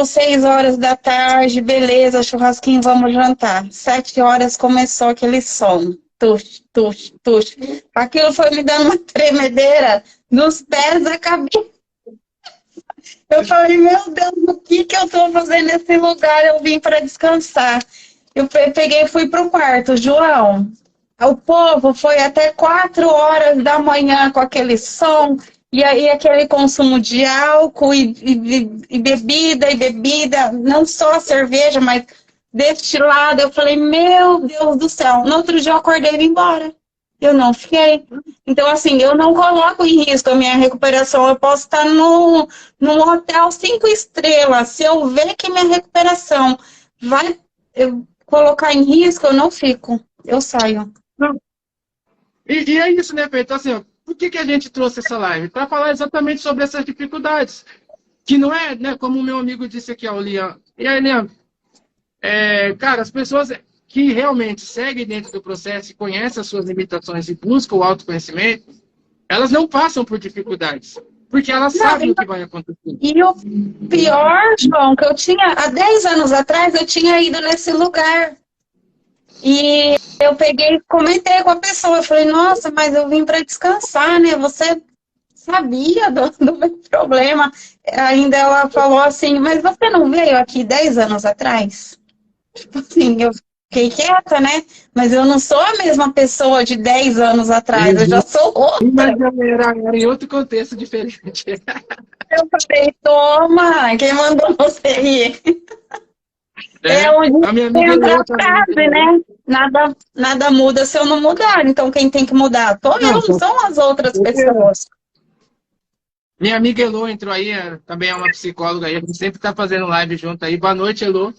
6 horas da tarde, beleza, churrasquinho, vamos jantar. 7 horas começou aquele som. Tux, tux, tux. Aquilo foi me dando uma tremedeira nos pés da cabeça. Eu falei, meu Deus, o que eu tô fazendo nesse lugar? Eu vim para descansar. Eu peguei e fui pro quarto. João, o povo foi até 4 horas da manhã com aquele som, e aí aquele consumo de álcool e bebida, não só a cerveja, mas destilado. Eu falei, meu Deus do céu. No outro dia eu acordei e vim embora. Eu não fiquei. Então, assim, eu não coloco em risco a minha recuperação. Eu posso estar num hotel 5 estrelas. Se eu ver que minha recuperação vai colocar em risco, eu não fico. Eu saio. E é isso, né, Fê? Então, assim, ó, por que a gente trouxe essa live? Para falar exatamente sobre essas dificuldades. Que não é, né, como o meu amigo disse aqui, ó, o Lian. E aí, Leandro? Cara, as pessoas que realmente seguem dentro do processo e conhecem as suas limitações e buscam o autoconhecimento, elas não passam por dificuldades, porque elas sabem o que vai acontecer. E o pior, João, que eu tinha, há 10 anos atrás, eu tinha ido nesse lugar. E eu peguei e comentei com a pessoa, eu falei, nossa, mas eu vim para descansar, né? Você sabia do meu problema. Ainda ela falou assim, mas você não veio aqui 10 anos atrás? Tipo assim, eu fiquei quieta, né? Mas eu não sou a mesma pessoa de 10 anos atrás, eu já sou outra. Mas era em outro contexto diferente. Eu falei, toma, quem mandou você ir? Onde a minha amiga entra a frase, né? Nada muda se eu não mudar. Então quem tem que mudar? Não são as outras pessoas. Minha amiga Elô entrou aí, também é uma psicóloga aí, a gente sempre tá fazendo live junto aí. Boa noite, Elô.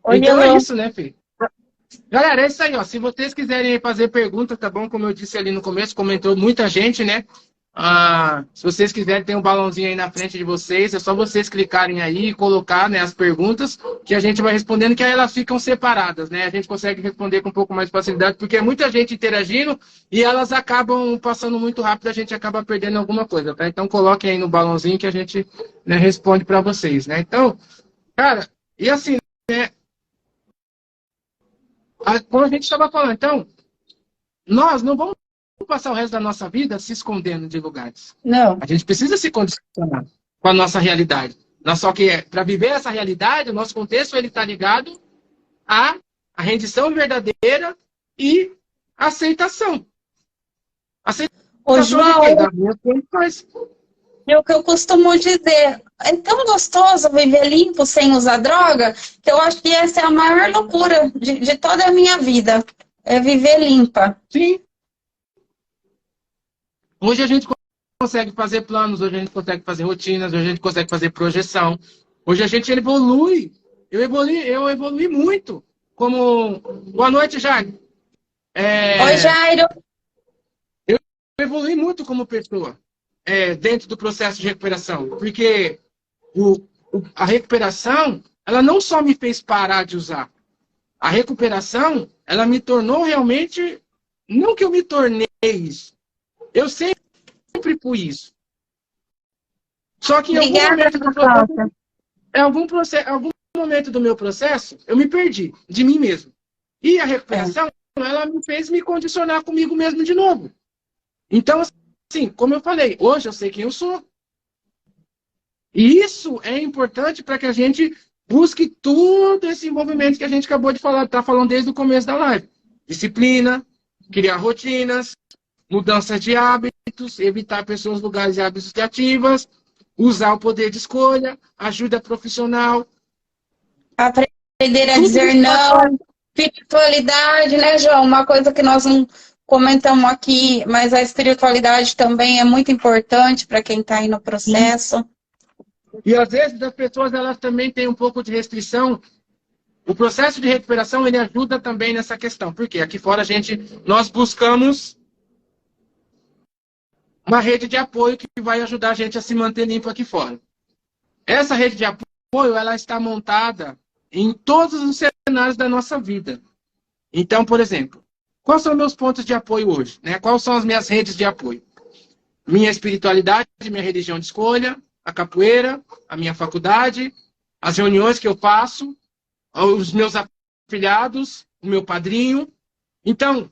Oi, então Elô. É isso, né, Fê? Galera, é isso aí, ó. Se vocês quiserem fazer perguntas, tá bom? Como eu disse ali no começo, comentou muita gente, né? Se vocês quiserem, tem um balãozinho aí na frente de vocês, é só vocês clicarem aí e colocar, né, as perguntas que a gente vai respondendo, que aí elas ficam separadas, né? A gente consegue responder com um pouco mais de facilidade, porque é muita gente interagindo e elas acabam passando muito rápido, a gente acaba perdendo alguma coisa, tá? Então coloquem aí no balãozinho que a gente, né, responde para vocês, né? Então, cara, e assim, né? Como a gente estava falando, então, nós não vamos passar o resto da nossa vida se escondendo de lugares. Não. A gente precisa se condicionar com a nossa realidade. Só que para viver essa realidade, o nosso contexto ele está ligado à rendição verdadeira e aceitação. Ô, João, é o que eu costumo dizer. É tão gostoso viver limpo sem usar droga, que eu acho que essa é a maior loucura de toda a minha vida. É viver limpa. Sim. Hoje a gente consegue fazer planos, hoje a gente consegue fazer rotinas, hoje a gente consegue fazer projeção. Hoje a gente evolui. Eu evolui muito. Como... Boa noite, Jair. Oi, Jairo. Eu evolui muito como pessoa dentro do processo de recuperação. Porque a recuperação, ela não só me fez parar de usar. A recuperação, ela me tornou realmente... Não que eu me tornei isso. Eu sempre fui isso. Só que em algum momento do meu processo, eu me perdi de mim mesmo. E a recuperação, ela me fez me condicionar comigo mesmo de novo. Então, assim, como eu falei, hoje eu sei quem eu sou. E isso é importante para que a gente busque todo esse envolvimento que a gente acabou de falar, tá falando desde o começo da live. Disciplina, criar rotinas, mudança de hábitos, evitar pessoas, lugares e hábitos negativos, usar o poder de escolha, ajuda profissional. Aprender a dizer não, espiritualidade, né, João? Uma coisa que nós não comentamos aqui, mas a espiritualidade também é muito importante para quem está aí no processo. E às vezes as pessoas elas também têm um pouco de restrição. O processo de recuperação ele ajuda também nessa questão. Porque aqui fora nós buscamos uma rede de apoio que vai ajudar a gente a se manter limpo aqui fora. Essa rede de apoio ela está montada em todos os cenários da nossa vida. Então, por exemplo, quais são meus pontos de apoio hoje? Né? Quais são as minhas redes de apoio? Minha espiritualidade, minha religião de escolha, a capoeira, a minha faculdade, as reuniões que eu faço, os meus afiliados, o meu padrinho. Então,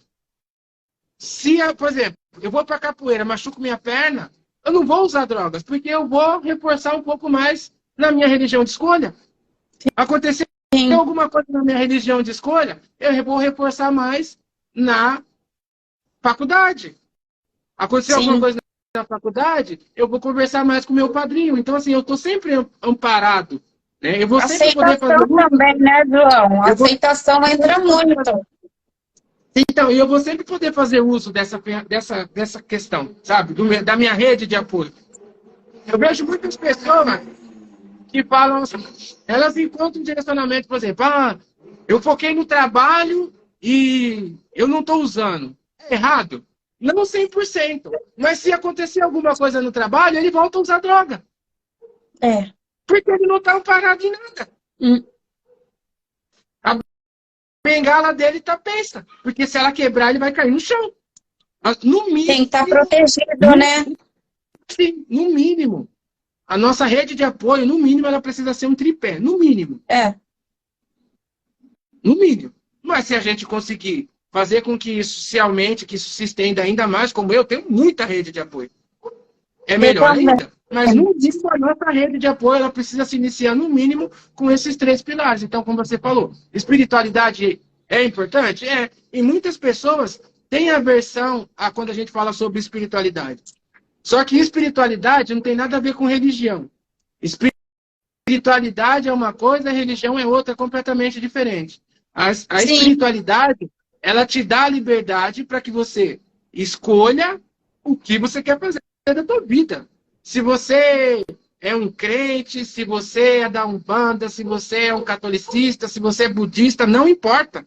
por exemplo, eu vou para a capoeira, machuco minha perna, eu não vou usar drogas, porque eu vou reforçar um pouco mais na minha religião de escolha. Aconteceu alguma coisa na minha religião de escolha, eu vou reforçar mais na faculdade. Aconteceu alguma coisa na faculdade, eu vou conversar mais com o meu padrinho. Então, assim, eu estou sempre amparado. Né? Eu vou sempre poder fazer também, né, João? A aceitação entra muito. Então, eu vou sempre poder fazer uso dessa questão, sabe? Da minha rede de apoio. Eu vejo muitas pessoas que falam assim, elas encontram um direcionamento, por exemplo, eu foquei no trabalho e eu não estou usando. É errado? Não 100%. Mas se acontecer alguma coisa no trabalho, ele volta a usar droga. Porque ele não está parado em nada. A bengala dele está pensa. Porque se ela quebrar, ele vai cair no chão. No mínimo. Tem que estar protegido, né? Sim, no mínimo. A nossa rede de apoio, no mínimo, ela precisa ser um tripé. No mínimo. No mínimo. Mas se a gente conseguir fazer com que isso se aumente, que isso se estenda ainda mais, como eu tenho muita rede de apoio. É melhor ainda. Mas no mínimo, a nossa rede de apoio ela precisa se iniciar, no mínimo, com esses 3 pilares. Então, como você falou, espiritualidade é importante? É. E muitas pessoas têm aversão a quando a gente fala sobre espiritualidade. Só que espiritualidade não tem nada a ver com religião. Espiritualidade é uma coisa, a religião é outra, completamente diferente. A espiritualidade, ela te dá a liberdade para que você escolha o que você quer fazer da tua vida. Se você é um crente, se você é da Umbanda, se você é um catolicista, se você é budista, não importa.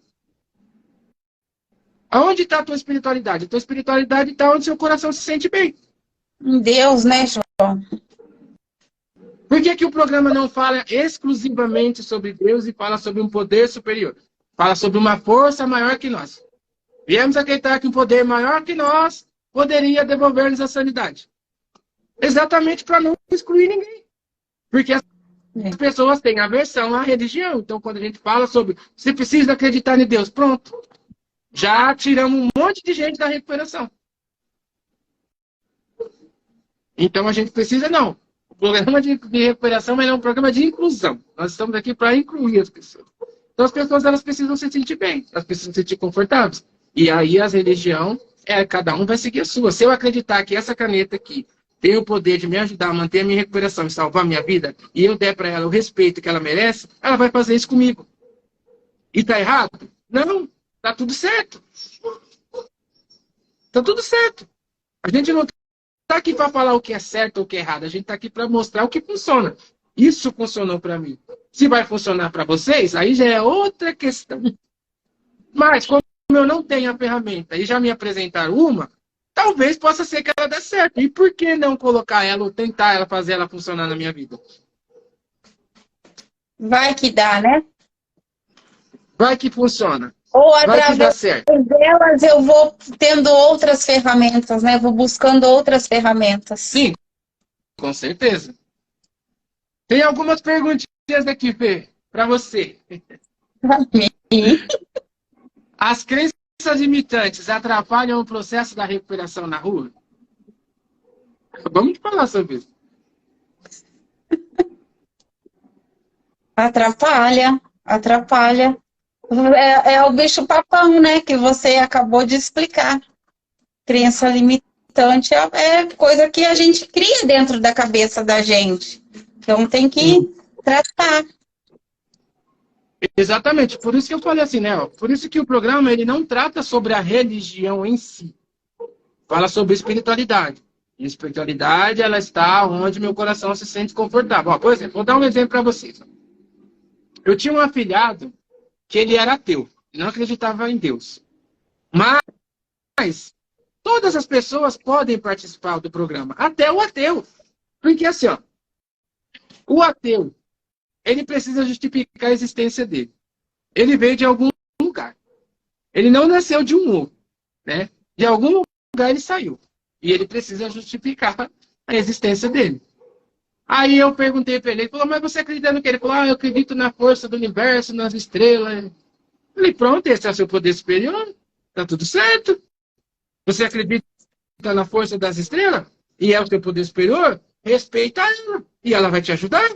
Aonde está a tua espiritualidade? A tua espiritualidade está onde seu coração se sente bem. Em Deus, né, João? Por que o programa não fala exclusivamente sobre Deus e fala sobre um poder superior? Fala sobre uma força maior que nós. Viemos acreditar que um poder maior que nós poderia devolver-nos a sanidade. Exatamente para não excluir ninguém. Porque as pessoas têm aversão à religião. Então, quando a gente fala sobre você precisa acreditar em Deus, pronto. Já tiramos um monte de gente da recuperação. Então, a gente precisa, não. O programa de recuperação é um programa de inclusão. Nós estamos aqui para incluir as pessoas. Então, as pessoas elas precisam se sentir bem. Elas precisam se sentir confortáveis. E aí, as religiões, cada um vai seguir a sua. Se eu acreditar que essa caneta aqui tem o poder de me ajudar a manter a minha recuperação e salvar a minha vida, e eu der para ela o respeito que ela merece, ela vai fazer isso comigo. E está errado? Não. tá tudo certo. Tá tudo certo. A gente não tá aqui para falar o que é certo ou o que é errado. A gente tá aqui para mostrar o que funciona. Isso funcionou para mim. Se vai funcionar para vocês, aí já é outra questão. Mas, como eu não tenho a ferramenta e já me apresentaram uma, talvez possa ser que ela dê certo. E por que não colocar ela ou tentar ela fazer ela funcionar na minha vida? Vai que dá, né? Vai que funciona. Ou Vai que dá certo. delas eu vou tendo outras ferramentas, né? Vou buscando outras ferramentas. Sim, com certeza. Tem algumas perguntinhas aqui, Fê, para você. As crenças limitantes atrapalham o processo da recuperação na rua? Vamos falar sobre isso. Atrapalha, atrapalha. É o bicho papão, né? Que você acabou de explicar. Crença limitante é coisa que a gente cria dentro da cabeça da gente. Então tem que tratar. Exatamente, por isso que eu falei assim, né? Ó, por isso que o programa ele não trata sobre a religião em si. Fala sobre espiritualidade. E a espiritualidade, ela está onde meu coração se sente confortável. Ó, por exemplo, vou dar um exemplo para vocês. Eu tinha um afilhado que ele era ateu, não acreditava em Deus. Mas todas as pessoas podem participar do programa, até o ateu. Porque assim, ó, o ateu, ele precisa justificar a existência dele. Ele veio de algum lugar. Ele não nasceu de um ovo, né? De algum lugar ele saiu. E ele precisa justificar a existência dele. Aí eu perguntei para ele, ele falou, mas você acredita no que? Ele falou, eu acredito na força do universo, nas estrelas. Eu falei, pronto, esse é o seu poder superior, tá tudo certo. Você acredita na força das estrelas? E é o seu poder superior? Respeita ela. E ela vai te ajudar.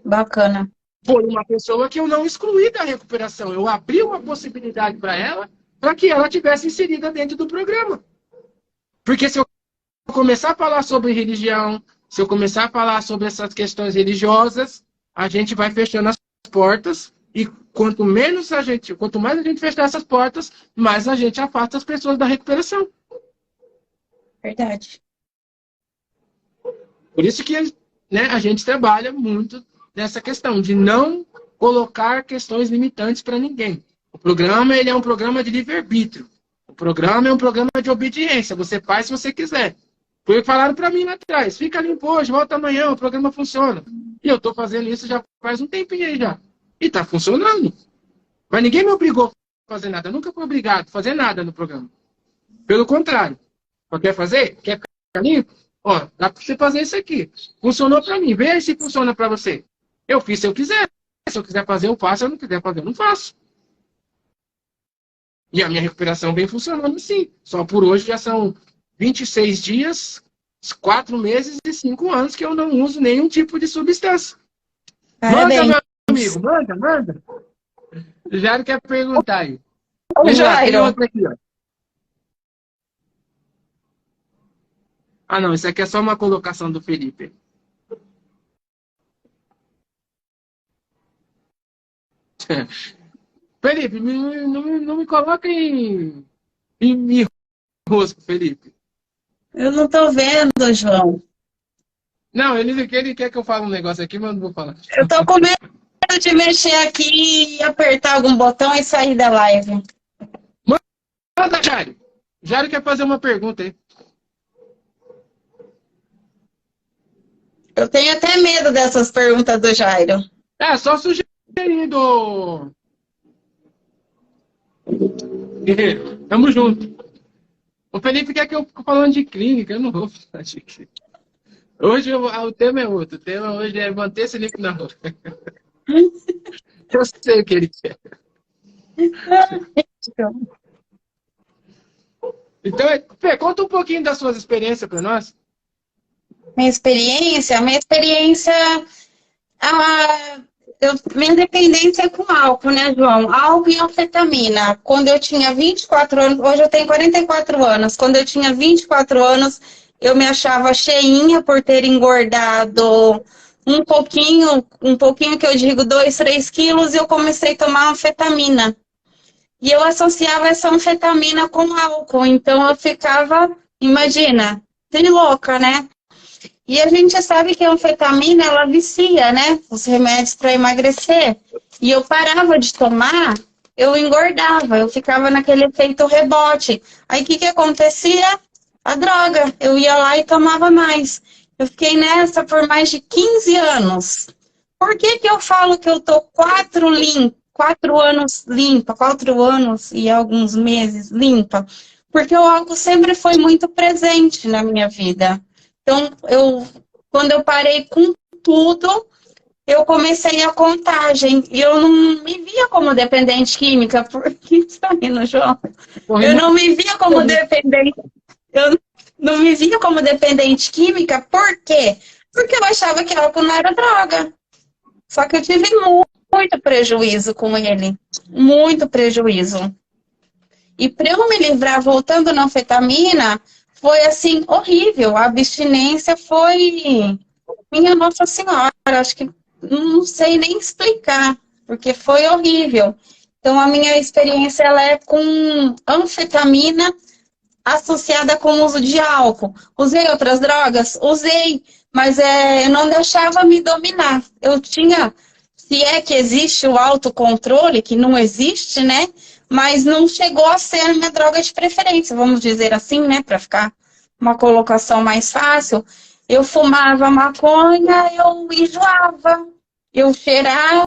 Bacana. Foi uma pessoa que eu não excluí da recuperação. Eu abri uma possibilidade para ela, para que ela tivesse inserida dentro do programa. Porque se eu começar a falar sobre religião, se eu começar a falar sobre essas questões religiosas, a gente vai fechando as portas e quanto mais a gente fechar essas portas, mais a gente afasta as pessoas da recuperação. Verdade. Por isso que, né, a gente trabalha muito nessa questão de não colocar questões limitantes para ninguém. O programa ele é um programa de livre-arbítrio. O programa é um programa de obediência. Você faz se você quiser. Foi o que falaram para mim lá atrás. Fica limpo hoje, volta amanhã, o programa funciona. E eu estou fazendo isso já faz um tempinho aí já. E está funcionando. Mas ninguém me obrigou a fazer nada. Eu nunca fui obrigado a fazer nada no programa. Pelo contrário. Só quer fazer? Quer ficar limpo? Ó, dá para você fazer isso aqui. Funcionou para mim. Vê se funciona para você. Eu fiz se eu quiser. Se eu quiser fazer, eu faço. Se eu não quiser fazer, eu não faço. E a minha recuperação vem funcionando sim. Só por hoje já são 26 dias, 4 meses e 5 anos que eu não uso nenhum tipo de substância. Parabéns. Manda, meu amigo. Manda. O Jairo quer perguntar aí. Ô, Já tem Jairo. outra aqui, ó. Ah, não. Isso aqui é só uma colocação do Felipe. Felipe, não me coloca em rosco, Felipe. Eu não tô vendo, João. Não, ele quer que eu fale um negócio aqui, mas eu não vou falar. Eu tô com medo de mexer aqui e apertar algum botão e sair da live. Manda, Jairo. Jairo quer fazer uma pergunta aí. Eu tenho até medo dessas perguntas do Jairo. É, só sugerindo. Guerreiro, tamo junto. O Felipe quer que eu fique falando de clínica, eu não vou falar de clínica. Hoje o tema é outro. O tema hoje é manter-se limpo na rua. Eu sei o que ele quer. Então, Fê, conta um pouquinho das suas experiências para nós. Minha experiência, minha dependência é com álcool, né, João? Álcool e anfetamina. Quando eu tinha 24 anos, hoje eu tenho 44 anos. Quando eu tinha 24 anos, eu me achava cheinha por ter engordado um pouquinho que eu digo 2, 3 quilos, e eu comecei a tomar anfetamina. e eu associava essa anfetamina com álcool. Então eu ficava, imagina, louca, né? E a gente sabe que a anfetamina, ela vicia, né? Os remédios para emagrecer. E eu parava de tomar, eu engordava, eu ficava naquele efeito rebote. Aí o que que acontecia? A droga. Eu ia lá e tomava mais. Eu fiquei nessa por mais de 15 anos. Por que que eu falo que eu tô 4 anos limpa, 4 anos e alguns meses limpa? Porque o álcool sempre foi muito presente na minha vida. Então, quando eu parei com tudo, eu comecei a contagem. E eu não me via como dependente química. Por que você está rindo, João? Eu não me via como dependente. Eu não me via como dependente química. Por quê? Porque eu achava que álcool não era droga. Só que eu tive muito prejuízo com ele. Muito prejuízo. E para eu me livrar, voltando na anfetamina, foi assim, horrível. A abstinência foi, minha Nossa Senhora, acho que não sei nem explicar, porque foi horrível. Então, a minha experiência ela é com anfetamina associada com o uso de álcool. Usei outras drogas? Usei, mas eu não deixava me dominar. Eu tinha, se é que existe o autocontrole, que não existe, né? Mas não chegou a ser a minha droga de preferência, vamos dizer assim, né? Para ficar uma colocação mais fácil. Eu fumava maconha, eu enjoava. Eu cheirava,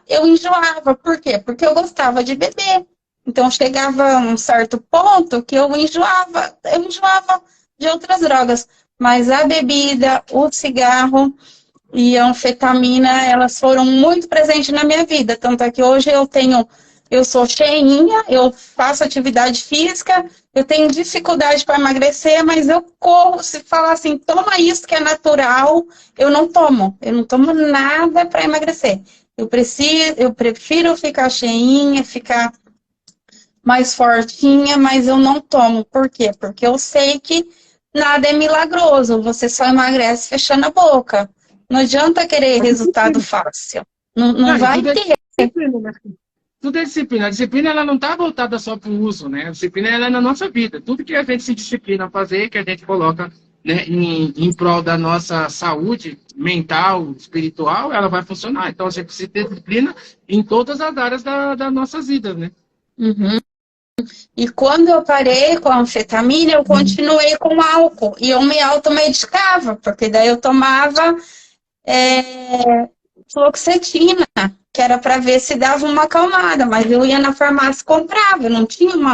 eu enjoava. Por quê? Porque eu gostava de beber. Então, chegava a um certo ponto que eu enjoava de outras drogas. Mas a bebida, o cigarro e a anfetamina, elas foram muito presentes na minha vida. Tanto é que hoje eu sou cheinha, eu faço atividade física, eu tenho dificuldade para emagrecer, mas eu corro, se falar assim, toma isso que é natural, eu não tomo nada para emagrecer. Eu prefiro ficar cheinha, ficar mais fortinha, mas eu não tomo. Por quê? Porque eu sei que nada é milagroso, você só emagrece fechando a boca. Não adianta querer resultado fácil. Não vai ter. Tudo é disciplina. A disciplina ela não está voltada só para o uso, né? A disciplina ela é na nossa vida. Tudo que a gente se disciplina a fazer, que a gente coloca, né, em prol da nossa saúde mental, espiritual, ela vai funcionar. Então a gente precisa ter disciplina em todas as áreas das nossas vidas, né? Uhum. E quando eu parei com a anfetamina, eu continuei com álcool. E eu me automedicava, porque daí eu tomava fluoxetina, que era para ver se dava uma acalmada. Mas eu ia na farmácia e comprava, eu não tinha um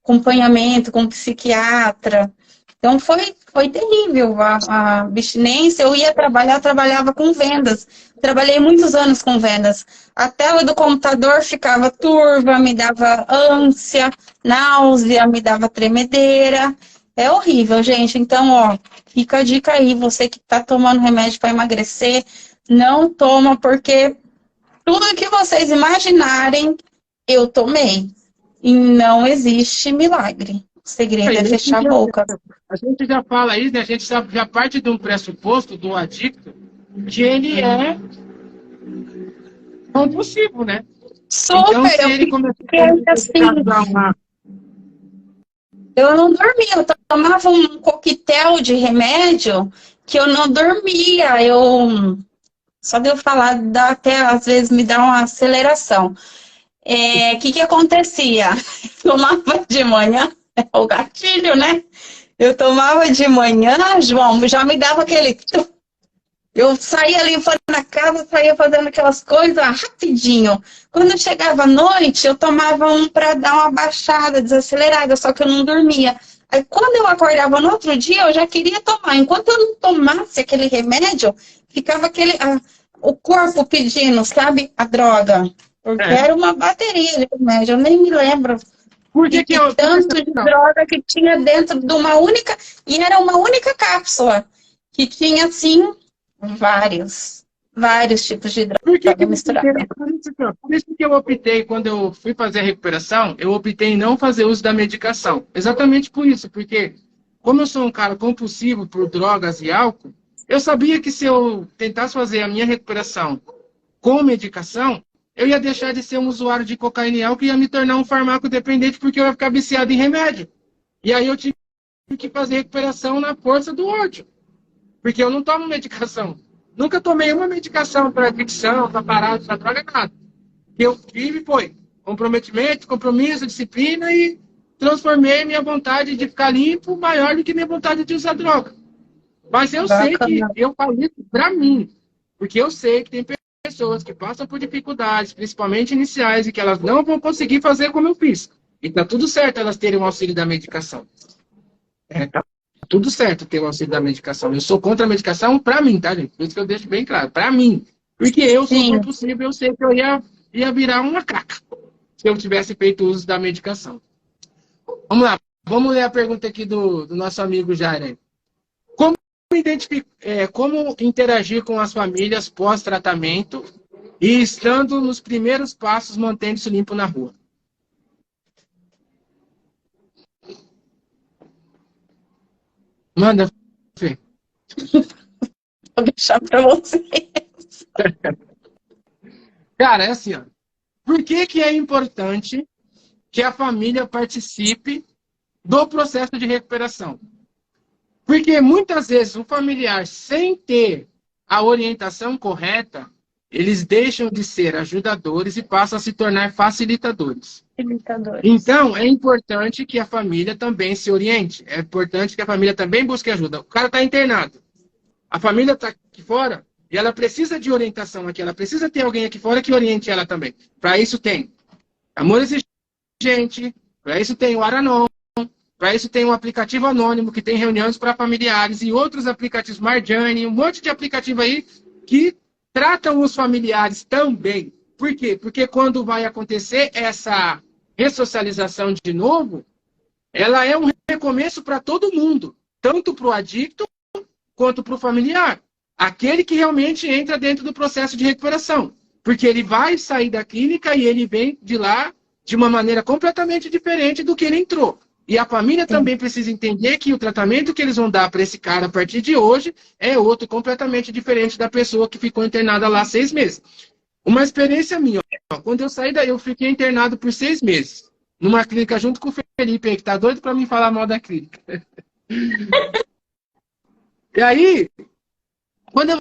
acompanhamento com um psiquiatra. Então foi terrível a abstinência. Eu ia trabalhar, trabalhava com vendas. Trabalhei muitos anos com vendas. A tela do computador ficava turva, me dava ânsia, náusea, me dava tremedeira. É horrível, gente. Então, ó, fica a dica aí. Você que está tomando remédio para emagrecer, não toma, porque tudo que vocês imaginarem, eu tomei. E não existe milagre. O segredo é fechar a boca. A gente já fala isso, né? A gente já parte de um pressuposto do adicto que ele é compulsivo, né? Super, então, se ele começar assim, eu não dormia, eu tomava um coquetel de remédio que eu não dormia, só de eu falar, até às vezes me dá uma aceleração. Que acontecia? Eu tomava de manhã, o gatilho, né? Eu tomava de manhã, João, já me dava aquele... Eu saía limpando a casa, saía fazendo aquelas coisas rapidinho. Quando chegava à noite, eu tomava um para dar uma baixada, desacelerada, só que eu não dormia. Aí quando eu acordava no outro dia, eu já queria tomar. Enquanto eu não tomasse aquele remédio, ficava o corpo pedindo, sabe, a droga. Porque era uma bateria de remédio, eu nem me lembro. Tanto de droga que tinha dentro de uma única... E era uma única cápsula, que tinha, assim... Vários tipos de droga misturada. Por isso que eu optei, quando eu fui fazer a recuperação, eu optei em não fazer uso da medicação. Exatamente por isso, porque como eu sou um cara compulsivo por drogas e álcool, eu sabia que se eu tentasse fazer a minha recuperação com medicação, eu ia deixar de ser um usuário de cocaína e álcool e ia me tornar um farmacodependente porque eu ia ficar viciado em remédio. E aí eu tive que fazer recuperação na força do ódio. Porque eu não tomo medicação. Nunca tomei uma medicação para adicção, para parada, para droga, nada. O que eu tive foi comprometimento, compromisso, disciplina e transformei minha vontade de ficar limpo maior do que minha vontade de usar droga. Mas eu sei que eu falo isso para mim. Porque eu sei que tem pessoas que passam por dificuldades, principalmente iniciais, e que elas não vão conseguir fazer como eu fiz. E tá tudo certo elas terem o auxílio da medicação. Tá tudo certo ter o auxílio da medicação. Eu sou contra a medicação para mim, tá, gente? Por isso que eu deixo bem claro. Para mim. Porque eu sou compulsivo, eu sei que eu ia virar uma craca se eu tivesse feito uso da medicação. Vamos lá. Vamos ler a pergunta aqui do nosso amigo Jair. Como interagir com as famílias pós-tratamento e estando nos primeiros passos, mantendo-se limpo na rua? Manda, Fê. Vou deixar para vocês. Cara, é assim, ó. Por que é importante que a família participe do processo de recuperação? Porque muitas vezes o familiar, sem ter a orientação correta, eles deixam de ser ajudadores e passam a se tornar facilitadores. Então, é importante que a família também se oriente. É importante que a família também busque ajuda. O cara está internado. A família está aqui fora e ela precisa de orientação aqui. Ela precisa ter alguém aqui fora que oriente ela também. Para isso tem Amor Exigente, para isso tem o Aranon, para isso tem um aplicativo anônimo que tem reuniões para familiares e outros aplicativos, Marjane, um monte de aplicativo aí que tratam os familiares também. Por quê? Porque quando vai acontecer essa ressocialização de novo, ela é um recomeço para todo mundo, tanto para o adicto quanto para o familiar. Aquele que realmente entra dentro do processo de recuperação. Porque ele vai sair da clínica e ele vem de lá de uma maneira completamente diferente do que ele entrou. E a família também precisa entender que o tratamento que eles vão dar para esse cara a partir de hoje é outro completamente diferente da pessoa que ficou internada lá 6 meses. Uma experiência minha, ó, quando eu saí daí, eu fiquei internado por 6 meses, numa clínica junto com o Felipe, aí, que tá doido para mim falar mal da clínica. E aí, quando eu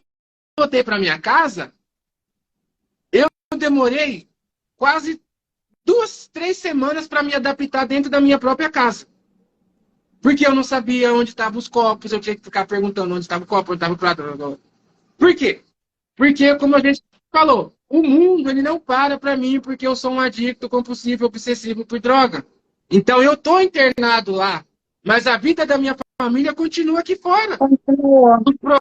voltei para minha casa, eu demorei quase 2, 3 semanas para me adaptar dentro da minha própria casa. Porque eu não sabia onde estavam os copos, eu tinha que ficar perguntando onde estava o copo, onde estava o prato. Por quê? Porque, como a gente falou, o mundo ele não para mim porque eu sou um adicto compulsivo, obsessivo por droga. Então eu estou internado lá, mas a vida da minha família continua aqui fora. Continua. Os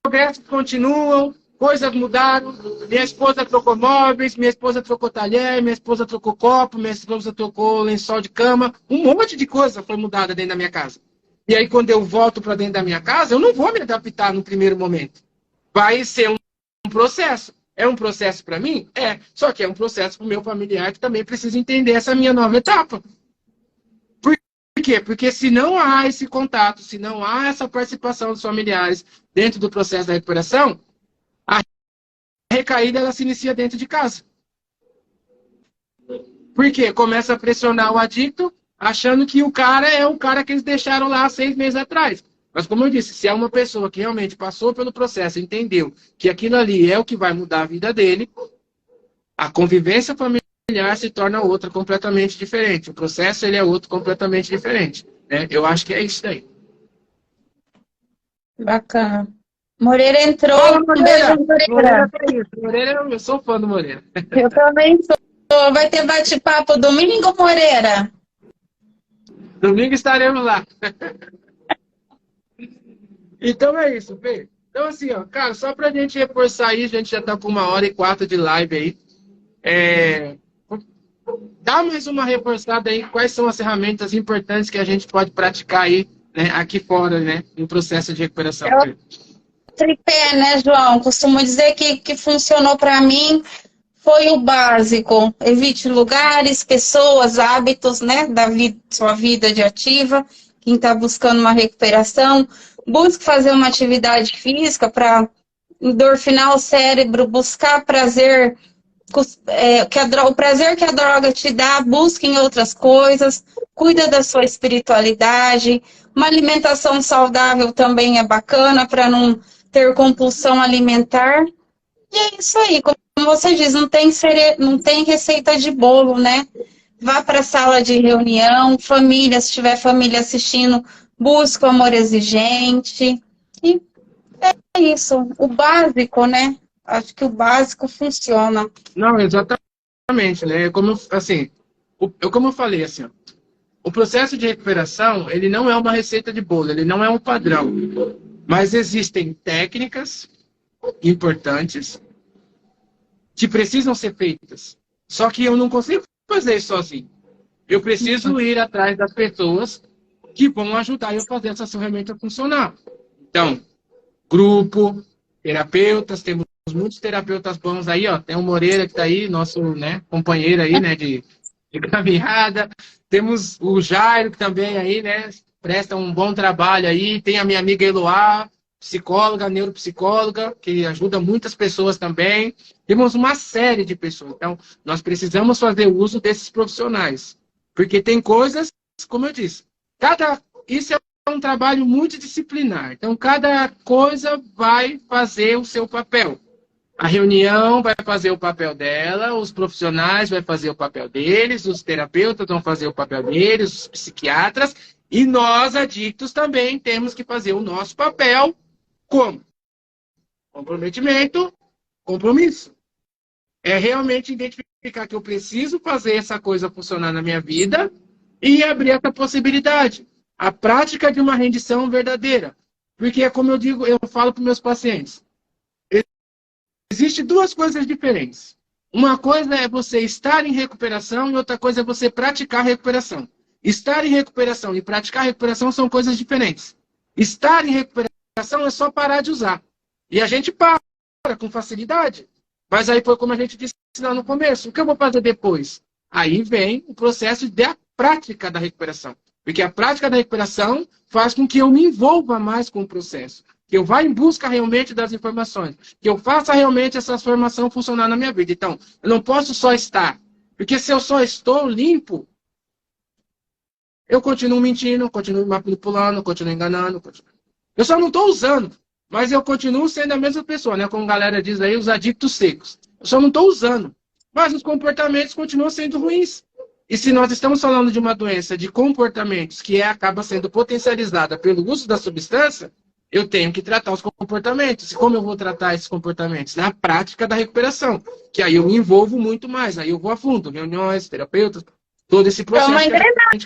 progressos continuam, coisas mudaram. Minha esposa trocou móveis, minha esposa trocou talher, minha esposa trocou copo, minha esposa trocou lençol de cama. Um monte de coisa foi mudada dentro da minha casa. E aí, quando eu volto para dentro da minha casa, eu não vou me adaptar no primeiro momento. Vai ser um processo. É um processo para mim? É. Só que é um processo para o meu familiar que também precisa entender essa minha nova etapa. Por quê? Porque se não há esse contato, se não há essa participação dos familiares dentro do processo da recuperação, a recaída ela se inicia dentro de casa. Por quê? Começa a pressionar o adicto, achando que o cara é o cara que eles deixaram lá 6 meses atrás. Mas, como eu disse, se é uma pessoa que realmente passou pelo processo, entendeu que aquilo ali é o que vai mudar a vida dele, a convivência familiar se torna outra completamente diferente. O processo ele é outro completamente diferente. Né? Eu acho que é isso daí. Bacana. Moreira entrou. Fala, Moreira. Moreira é isso. Moreira, eu sou fã do Moreira. Eu também sou. Vai ter bate-papo domingo, Moreira? Domingo estaremos lá. Então é isso, Fê. Então assim, ó, cara, só pra gente reforçar aí, a gente já tá com 1h04 de live aí. Dá mais uma reforçada aí, quais são as ferramentas importantes que a gente pode praticar aí, né, aqui fora, né, no processo de recuperação. Tripé, né, João? Costumo dizer que funcionou para mim, foi o básico. Evite lugares, pessoas, hábitos, né, da vida, sua vida de ativa. Quem está buscando uma recuperação, busque fazer uma atividade física para endorfinar o cérebro, buscar prazer o prazer que a droga te dá, busca em outras coisas, cuida da sua espiritualidade. Uma alimentação saudável também é bacana para não ter compulsão alimentar. E é isso aí, como você diz, não tem receita de bolo, né? Vá para a sala de reunião, família, se tiver família assistindo, busca o amor exigente. E é isso, o básico, né? Acho que o básico funciona. Não, exatamente, né? Como eu falei, assim, ó, o processo de recuperação, ele não é uma receita de bolo, ele não é um padrão. Mas existem técnicas importantes que precisam ser feitas. Só que eu não consigo fazer isso sozinho. Eu preciso ir atrás das pessoas que vão ajudar eu a fazer essa ferramenta funcionar. Então, grupo, terapeutas, temos muitos terapeutas bons aí, ó. Tem o Moreira que está aí, nosso, né, companheiro aí, né, de caminhada. Temos o Jairo que também aí, né, presta um bom trabalho aí. Tem a minha amiga Eloá, psicóloga, neuropsicóloga, que ajuda muitas pessoas também. Temos uma série de pessoas. Então, nós precisamos fazer uso desses profissionais. Porque tem coisas, como eu disse, isso é um trabalho multidisciplinar. Então, cada coisa vai fazer o seu papel. A reunião vai fazer o papel dela, os profissionais vão fazer o papel deles, os terapeutas vão fazer o papel deles, os psiquiatras, e nós, adictos, também temos que fazer o nosso papel como? Comprometimento, compromisso. É realmente identificar que eu preciso fazer essa coisa funcionar na minha vida e abrir essa possibilidade. A prática de uma rendição verdadeira. Porque, como eu digo, eu falo para os meus pacientes, existem duas coisas diferentes. Uma coisa é você estar em recuperação e outra coisa é você praticar recuperação. Estar em recuperação e praticar recuperação são coisas diferentes. Estar em recuperação é só parar de usar. E a gente para com facilidade. Mas aí foi como a gente disse lá no começo. O que eu vou fazer depois? Aí vem o processo da prática da recuperação. Porque a prática da recuperação faz com que eu me envolva mais com o processo. Que eu vá em busca realmente das informações. Que eu faça realmente essa formação funcionar na minha vida. Então, eu não posso só estar. Porque se eu só estou limpo, eu continuo mentindo, continuo manipulando, continuo enganando. Eu só não estou usando. Mas eu continuo sendo a mesma pessoa, né? Como a galera diz aí, os adictos secos. Eu só não estou usando. Mas os comportamentos continuam sendo ruins. E se nós estamos falando de uma doença de comportamentos que acaba sendo potencializada pelo uso da substância, eu tenho que tratar os comportamentos. E como eu vou tratar esses comportamentos? Na prática da recuperação. Que aí eu me envolvo muito mais. Aí eu vou a fundo. Reuniões, terapeutas, todo esse processo. É uma engrenagem,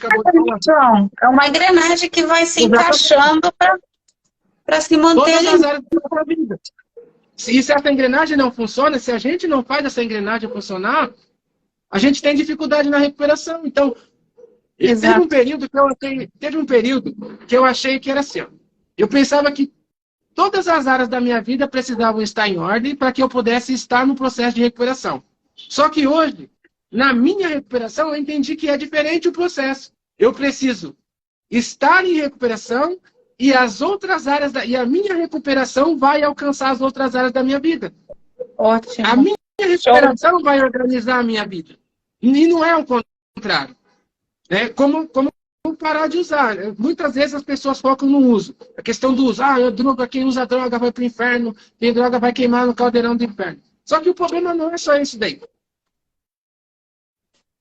João. É uma engrenagem que vai se encaixando para se manter todas as áreas da nossa vida. Se essa engrenagem não funciona, se a gente não faz essa engrenagem funcionar, a gente tem dificuldade na recuperação. Então, teve um período que eu achei que era assim. Ó, eu pensava que todas as áreas da minha vida precisavam estar em ordem para que eu pudesse estar no processo de recuperação. Só que hoje, na minha recuperação, eu entendi que é diferente o processo. Eu preciso estar em recuperação e as outras áreas e a minha recuperação vai alcançar as outras áreas da minha vida. Ótimo. A minha recuperação vai organizar a minha vida. E não é o contrário. Né? Como parar de usar. Muitas vezes as pessoas focam no uso. A questão do uso. Quem usa droga vai para o inferno. Quem droga vai queimar no caldeirão do inferno. Só que o problema não é só isso daí.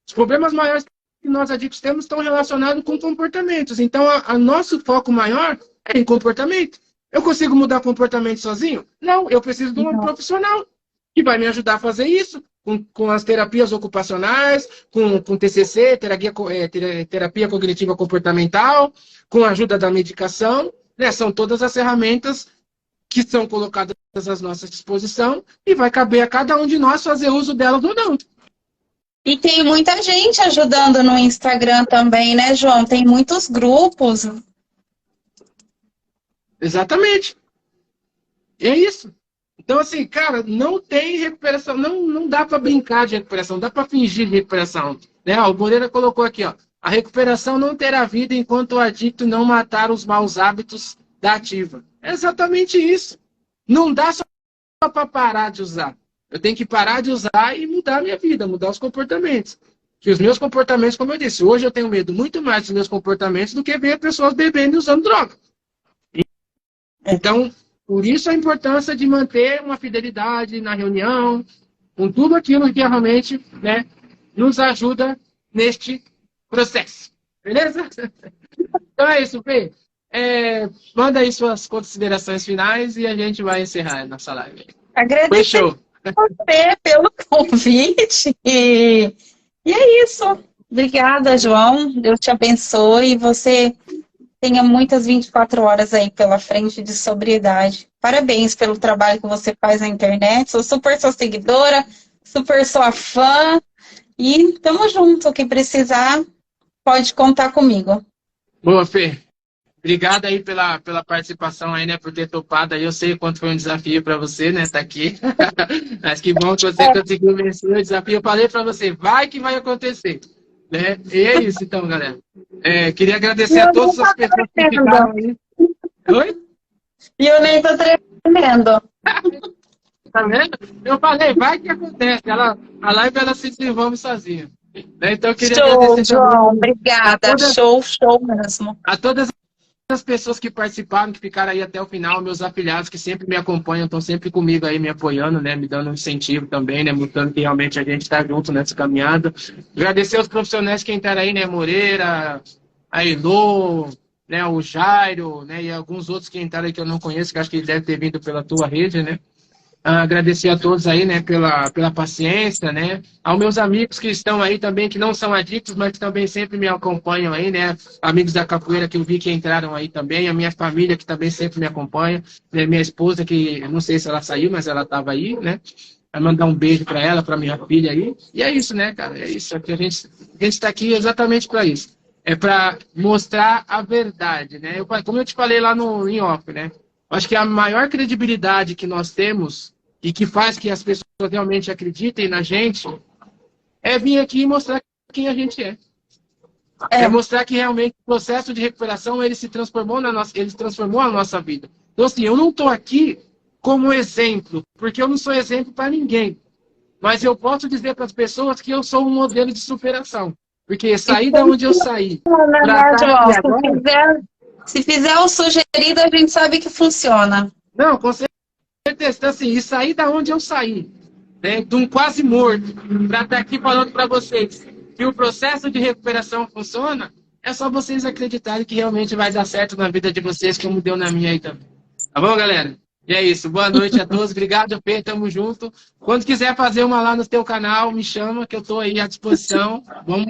Os problemas maiores que nós adictos temos estão relacionados com comportamentos. Então, a nosso foco maior é em comportamento. Eu consigo mudar comportamento sozinho? Não, eu preciso de um profissional que vai me ajudar a fazer isso, com as terapias ocupacionais, com TCC, terapia cognitiva comportamental, com a ajuda da medicação. Né? São todas as ferramentas que são colocadas à nossa disposição e vai caber a cada um de nós fazer uso delas ou não. E tem muita gente ajudando no Instagram também, né, João? Tem muitos grupos. Exatamente. É isso. Então, assim, cara, não tem recuperação, não dá para brincar de recuperação, dá para fingir de recuperação. Né? O Moreira colocou aqui, ó, a recuperação não terá vida enquanto o adicto não matar os maus hábitos da ativa. É exatamente isso. Não dá só para parar de usar. Eu tenho que parar de usar e mudar a minha vida, mudar os comportamentos. Que os meus comportamentos, como eu disse, hoje eu tenho medo muito mais dos meus comportamentos do que ver pessoas bebendo e usando droga. Então, por isso a importância de manter uma fidelidade na reunião, com tudo aquilo que realmente, né, nos ajuda neste processo. Beleza? Então é isso, Fê. Manda aí suas considerações finais e a gente vai encerrar a nossa live. Agradecer a você pelo convite. E é isso. Obrigada, João. Deus te abençoe. E você tenha muitas 24 horas aí pela frente de sobriedade. Parabéns pelo trabalho que você faz na internet. Sou super sua seguidora, super sua fã. E tamo junto. O que precisar, pode contar comigo. Boa, Fê. Obrigado aí pela participação aí, né, por ter topado aí. Eu sei o quanto foi um desafio para você, né, estar aqui. Mas que bom que você conseguiu vencer o desafio. Eu falei para você, vai que vai acontecer. Né? E é isso, então, galera. Queria agradecer a todas as pessoas que ficaram aí. Oi? E eu nem tô tremendo. Tá vendo? Eu falei, vai que acontece. A live ela se desenvolve sozinha. Né? Então, eu queria agradecer João, também obrigada. Show mesmo. A todas as pessoas que participaram, que ficaram aí até o final, meus afiliados que sempre me acompanham, estão sempre comigo aí, me apoiando, né, me dando um incentivo também, né, mostrando que realmente a gente está junto nessa caminhada. Agradecer aos profissionais que entraram aí, né, Moreira, a Elô, né, o Jairo, né, e alguns outros que entraram aí que eu não conheço, que acho que deve ter vindo pela tua rede, né. Agradecer a todos aí, né, pela paciência, né, aos meus amigos que estão aí também, que não são adictos, mas também sempre me acompanham aí, né, amigos da capoeira que eu vi que entraram aí também, a minha família que também sempre me acompanha, né, minha esposa que, não sei se ela saiu, mas ela estava aí, né, vai mandar um beijo para ela, para minha filha aí, e é isso, né, cara, é isso, que a gente está aqui exatamente para isso, é para mostrar a verdade, né, como eu te falei lá em off, né, acho que a maior credibilidade que nós temos e que faz que as pessoas realmente acreditem na gente, é vir aqui e mostrar quem a gente é. É mostrar que realmente o processo de recuperação, ele transformou a nossa vida. Então, assim, eu não estou aqui como exemplo, porque eu não sou exemplo para ninguém. Mas eu posso dizer para as pessoas que eu sou um modelo de superação. Porque sair da onde eu saí... Se fizer o sugerido, a gente sabe que funciona. Não, com certeza. Então, assim, e sair da onde eu saí, né, de um quase morto, para estar aqui falando para vocês que o processo de recuperação funciona, é só vocês acreditarem que realmente vai dar certo na vida de vocês, como deu na minha aí também. Tá bom, galera? E é isso. Boa noite a todos. Obrigado, Pedro. Tamo junto. Quando quiser fazer uma lá no teu canal, me chama, que eu tô aí à disposição. Vamos